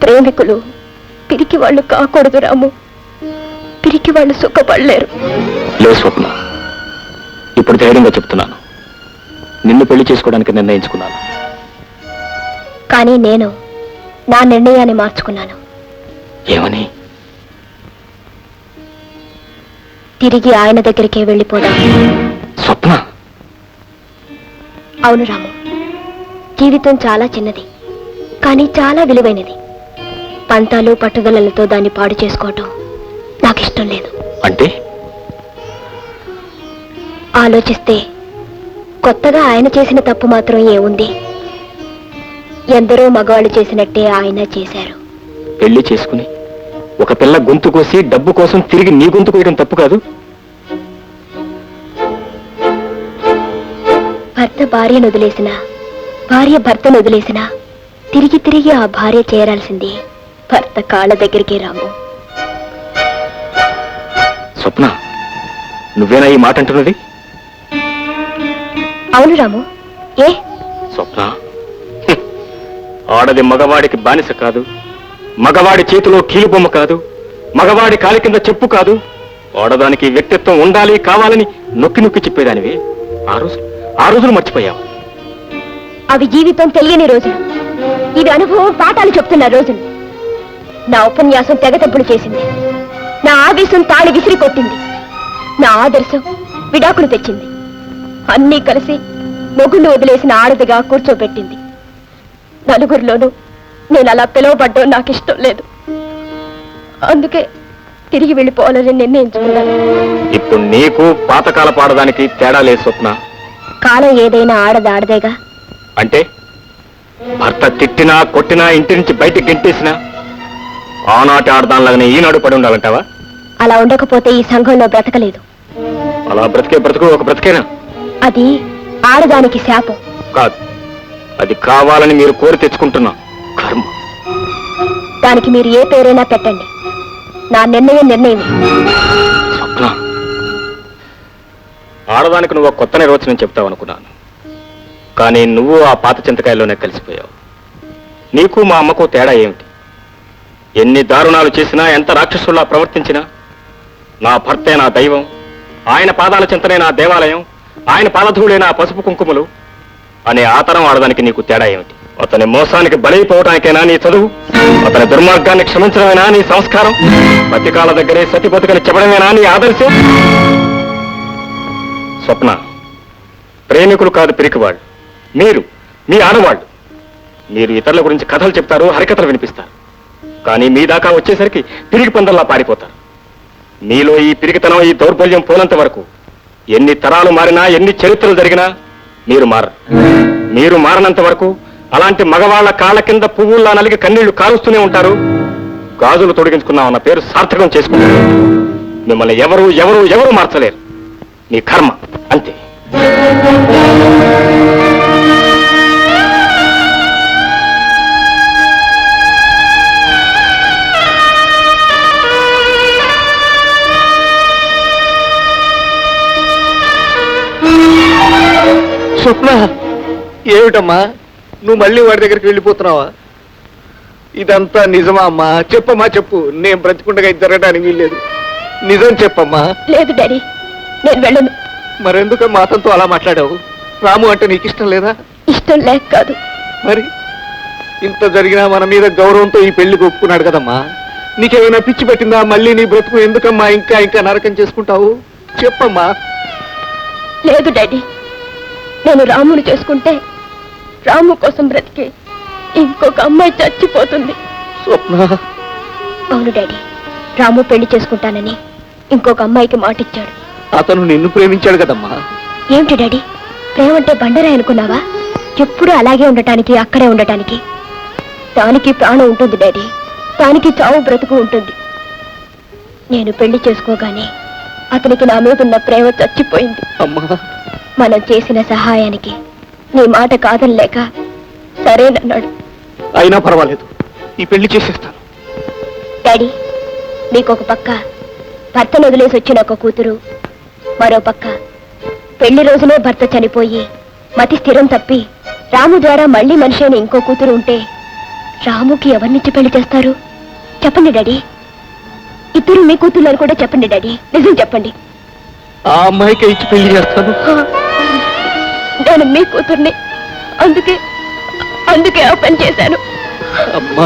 ప్రేమికులు పిరికి వాళ్ళు కాకూడదు రాము, పిరికి వాళ్ళు సుఖపడలేరు. లే స్వప్న, ఇప్పుడు ధైర్యంగా చెప్తున్నాను, నిన్ను పెళ్లి చేసుకోవడానికి నిర్ణయించుకున్నాను. కానీ నేను నా నిర్ణయాన్ని మార్చుకున్నాను. ఏమని? తిరిగి ఆయన దగ్గరికే వెళ్ళిపోదాం. స్వప్న, అవును రాము, జీవితం చాలా చిన్నది, కానీ చాలా విలువైనది. పంతాలు పట్టుదలలతో దాన్ని పాడు చేసుకోవటం నాకు ఇష్టం లేదు. అంటే? ఆలోచిస్తే కొత్తగా ఆయన చేసిన తప్పు మాత్రం ఏముంది? ఎందరో మగవాళ్ళు చేసినట్టే ఆయన చేశారు. పెళ్లి చేసుకుని ఒక పిల్ల గొంతు కోసి డబ్బు కోసం తిరిగి నీ గొంతు కోయడం తప్పు కాదు. భర్త భార్యను వదిలేసినా, భార్య భర్తను వదిలేసినా తిరిగి తిరిగి ఆ భార్య చేరాల్సింది భర్త కాళ్ళ దగ్గరికి రాము. స్వప్న, నువ్వేనా ఈ మాట అంటున్నది? అవును రాము. ఏ? స్వప్న, ఆడది మగవాడికి బానిస కాదు, మగవాడి చేతిలో కీలుబొమ్మ కాదు, మగవాడి కాలి కింద చెప్పు కాదు. ఆడదానికి వ్యక్తిత్వం ఉండాలి, కావాలని నొక్కి నొక్కి చెప్పేదానివి. ఆ రోజులు మర్చిపోయావు. అవి జీవితం తెలియని రోజులు, ఇవి అనుభవం పాఠాలు చెప్తున్న రోజులు. నా ఉపన్యాసం తెగతెంపులు చేసింది, నా ఆవేశం తాళి విసిరి కొట్టింది, నా ఆదర్శం విడాకులు తెచ్చింది. అన్నీ కలిసి మొగుళ్ళు వదిలేసిన ఆడదిగా కూర్చోబెట్టింది. నలుగురిలోనూ నేను అలా పిలువబడ్డం నాకు ఇష్టం లేదు. అందుకే తిరిగి వెళ్ళిపోవాలని నిర్ణయించుకున్నాను. ఇప్పుడు నీకు పాతకాల పాడడానికి తేడా లేదు స్వప్న. కాలం ఏదైనా ఆడదేగా. అంటే భర్త తిట్టినా కొట్టినా ఇంటి నుంచి బయటికి గెంటేసినా ఆనాటి ఆడదానిలాగానే ఈనాడు పడి ఉండాలంటావా? అలా ఉండకపోతే ఈ సంఘంలో బ్రతకలేదు. అలా బ్రతికే బ్రతుకు ఒక బ్రతికేనా? అది ఆడదానికి శాపం కాదు, అది కావాలని మీరు కోరి తెచ్చుకుంటున్నా కర్మ. దానికి మీరు ఏ పేరైనా పెట్టండి, నా నిర్ణయం. స్వప్న, ఆడదానికి నువ్వు కొత్త నిర్వచనం చెప్తావనుకున్నాను, కానీ నువ్వు ఆ పాత చింతకాయల్లోనే కలిసిపోయావు. నీకు మా అమ్మకు తేడా ఏమిటి? ఎన్ని దారుణాలు చేసినా, ఎంత రాక్షసుల్లా ప్రవర్తించినా నా భర్తే నా దైవం, ఆయన పాదాల చింతనే నా దేవాలయం, ఆయన పాదధూళే నా పసుపు కుంకుమలు అనే ఆతరం ఆడదానికి నీకు తేడా ఏమిటి? అతని మోసానికి బలైపోవటానికైనా నీ చదువు, అతని దుర్మార్గాన్ని క్షమించడమేనా నీ సంస్కారం, బతికాల దగ్గరే సతి బతుకని చెప్పడమేనా నీ ఆదర్శం? స్వప్న, ప్రేమికులు కాదు పిరికివాళ్ళు. మీరు, మీ ఆడవాళ్ళు. మీరు ఇతరుల గురించి కథలు చెప్తారు, హరికథలు వినిపిస్తారు. కానీ మీ దాకా వచ్చేసరికి పిరికి పందల్లా పారిపోతారు. మీలో ఈ పిరికితనం, ఈ దౌర్బల్యం పోనంత వరకు ఎన్ని తరాలు మారినా, ఎన్ని చరిత్రలు జరిగినా మీరు మారరు. మీరు మారనంత వరకు అలాంటి మగవాళ్ల కాళ్ళ కింద పువ్వుల్లా నలిగి కన్నీళ్లు కారుస్తూనే ఉంటారు. గాజులు తొడిగించుకున్నామన్న పేరు సార్థకం చేసుకుంటారు. మిమ్మల్ని ఎవరు ఎవరు ఎవరు మార్చలేరు. మీ కర్మ అంతే. స్వప్న, ఏమిటమ్మా నువ్వు మళ్ళీ వాడి దగ్గరికి వెళ్ళిపోతున్నావా? ఇదంతా నిజమా అమ్మా? చెప్పమ్మా, చెప్పు. నేను బ్రతికుండగా ఇది జరగడానికి వీల్లేదు. నిజం చెప్పమ్మా. లేదు డాడీ, నేను వెళ్ళను. మరెందుకమ్మా అతనితో అలా మాట్లాడావు? రాము అంటే నీకు ఇష్టం లేదా? ఇష్టం లేక కాదు. మరి ఇంత జరిగినా మన మీద గౌరవంతో ఈ పెళ్లికి ఒప్పుకున్నాడు కదమ్మా. నీకేమైనా పిచ్చి పెట్టిందా? మళ్ళీ నీ బ్రతుకు ఎందుకమ్మా ఇంకా ఇంకా నరకం చేసుకుంటావు? చెప్పమ్మా. లేదు డాడీ, నేను రాముని చేసుకుంటే రాము కోసం బ్రతికి ఇంకొక అమ్మాయి చచ్చిపోతుంది. స్వప్న. అవును డాడీ, రాము పెళ్లి చేసుకుంటానని ఇంకొక అమ్మాయికి మాటిచ్చాడు. అతను నిన్ను ప్రేమించాడు కదమ్మా. ఏమిటి డాడీ, ప్రేమంటే బండరాయి అనుకున్నావా? ఎప్పుడూ అలాగే ఉండటానికి, అక్కడే ఉండటానికి. దానికి ప్రాణం ఉంటుంది డాడీ, దానికి చావు బ్రతుకు ఉంటుంది. నేను పెళ్లి చేసుకోగానే అతనికి నా మీద ఉన్న ప్రేమ చచ్చిపోయింది. అమ్మా, మనం చేసిన సహాయానికి నీ మాట కాదనలేక సరేనన్నాడు. అయినా పర్వాలేదు, ఈ పెళ్లి చేసేస్తాను. డాడీ, మీకొక పక్క భర్తను వదిలేసి వచ్చిన ఒక కూతురు, మరో పక్క పెళ్లి రోజునే భర్త చనిపోయి మతి స్థిరం తప్పి రాము ద్వారా మళ్ళీ మనిషి అయిన ఇంకో కూతురు ఉంటే రాముకి ఎవరినిచ్చి పెళ్లి చేస్తారు? చెప్పండి డాడీ. ఇద్దరు మీ కూతుర్లని కూడా చెప్పండి డాడీ, నిజం చెప్పండి. ఆ అమ్మాయికి ఇచ్చి పెళ్లి చేస్తాను. నేను మీ కూతుర్ని, అందుకే ఆ పని చేశాను. అమ్మా.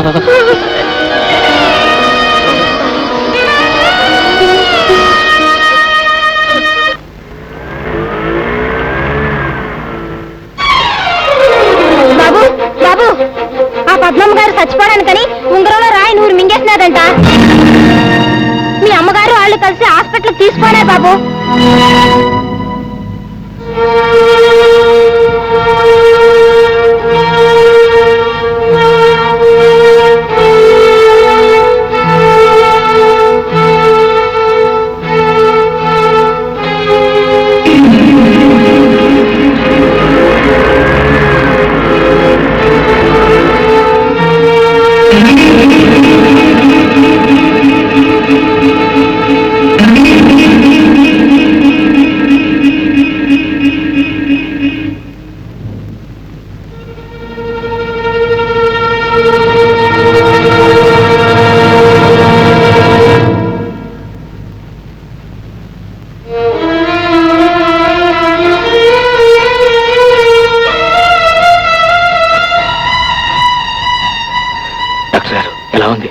బాబు బాబు, ఆ పద్మమ్మ గారు చచ్చిపోవడానికని ఉంగరంలో రాయి నూరు మింగేసినాదంట. మీ అమ్మగారు వాళ్ళు కలిసి హాస్పిటల్ తీసుకోలే బాబు. ఎలా ఉంది?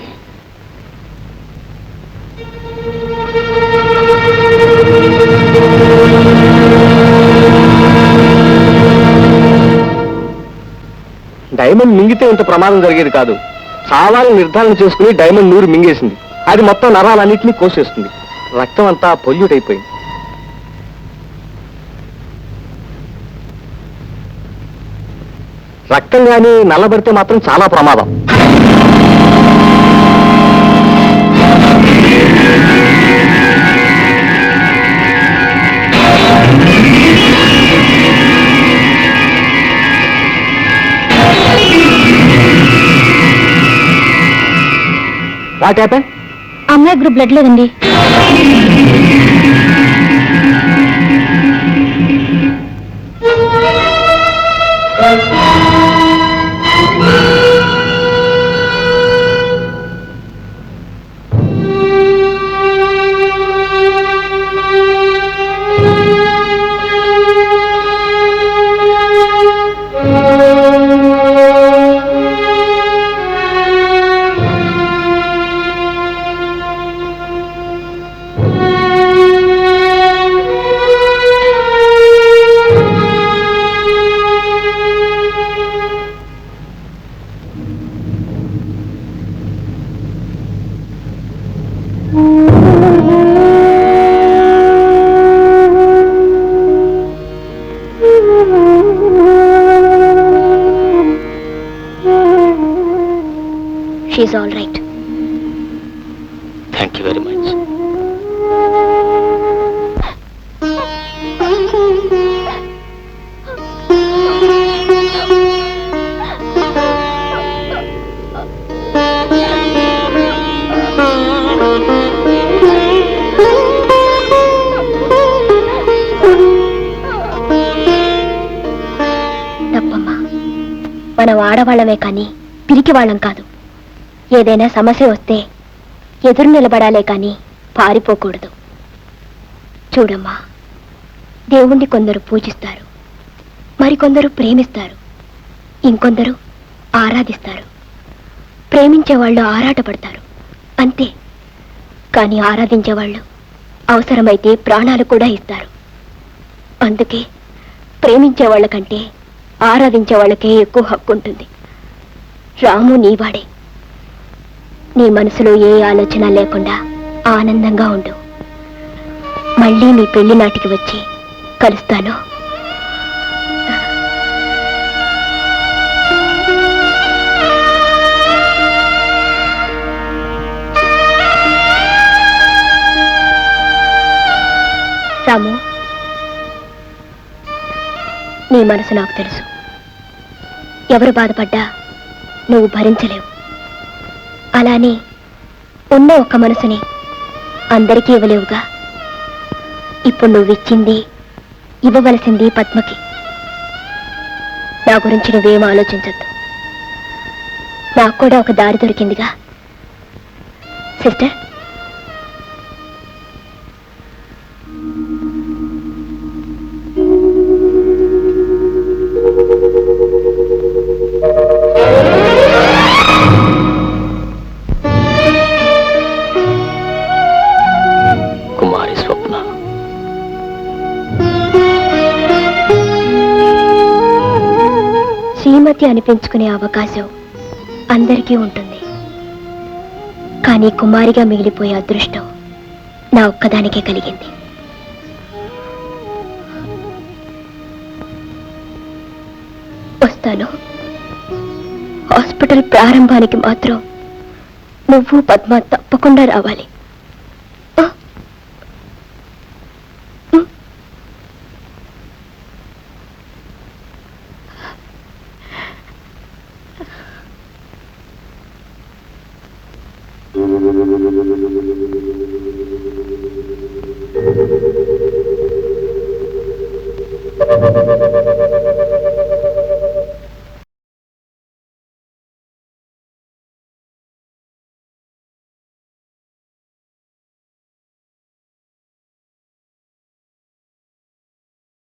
డైమండ్ మింగితే ఇంత ప్రమాదం జరిగేది కాదు. చావాలని నిర్ధారణ చేసుకుని డైమండ్ నూరు మింగేసింది. అది మొత్తం నరాలన్నింటినీ కోసేస్తుంది. రక్తం అంతా పొల్యూట్ అయిపోయింది. రక్తం కానీ నల్లబడితే మాత్రం చాలా ప్రమాదం. What happen? అమ్మాయి గ్రూప్ బ్లడ్ లేదండి. Is all right. Thank you very much. తప్పమ్మా, మనం ఆడవాళ్ళమే కానీ పిరికి వాళ్ళం కాదు. ఏదైనా సమస్య వస్తే ఎదురు నిలబడాలే కానీ పారిపోకూడదు. చూడమ్మా, దేవుణ్ణి కొందరు పూజిస్తారు, మరికొందరు ప్రేమిస్తారు, ఇంకొందరు ఆరాధిస్తారు. ప్రేమించేవాళ్ళు ఆరాటపడతారు అంతే, కానీ ఆరాధించేవాళ్ళు అవసరమైతే ప్రాణాలు కూడా ఇస్తారు. అందుకే ప్రేమించే వాళ్ళకంటే ఆరాధించే వాళ్ళకే ఎక్కువ హక్కు ఉంటుంది. రాము నీవాడే. నీ మనసులో ఏ ఆలోచన లేకుండా ఆనందంగా ఉండు. మళ్ళీ నీ పెళ్లి నాటికి వచ్చి కలుస్తాను. రాము, నీ మనసు నాకు తెలుసు. ఎవరు బాధపడ్డా నువ్వు భరించలేవు. అలానే ఉన్న ఒక్క మనసుని అందరికీ ఇవ్వలేవుగా. ఇప్పుడు నువ్విచ్చింది ఇవ్వవలసింది పద్మకి. నా గురించి నువ్వేం ఆలోచించద్దు. నాకు కూడా ఒక దారి దొరికిందిగా. సిస్టర్, కుమారి స్వప్న. శ్రీమతి అనిపించుకునే అవకాశం అందరికీ ఉంటుంది, కానీ కుమారిగా మిగిలిపోయే అదృష్టం నా ఒక్కదానికే కలిగింది. వస్తాను. హాస్పిటల్ ప్రారంభానికి మాత్రం నువ్వు పద్మ తప్పకుండా రావాలి.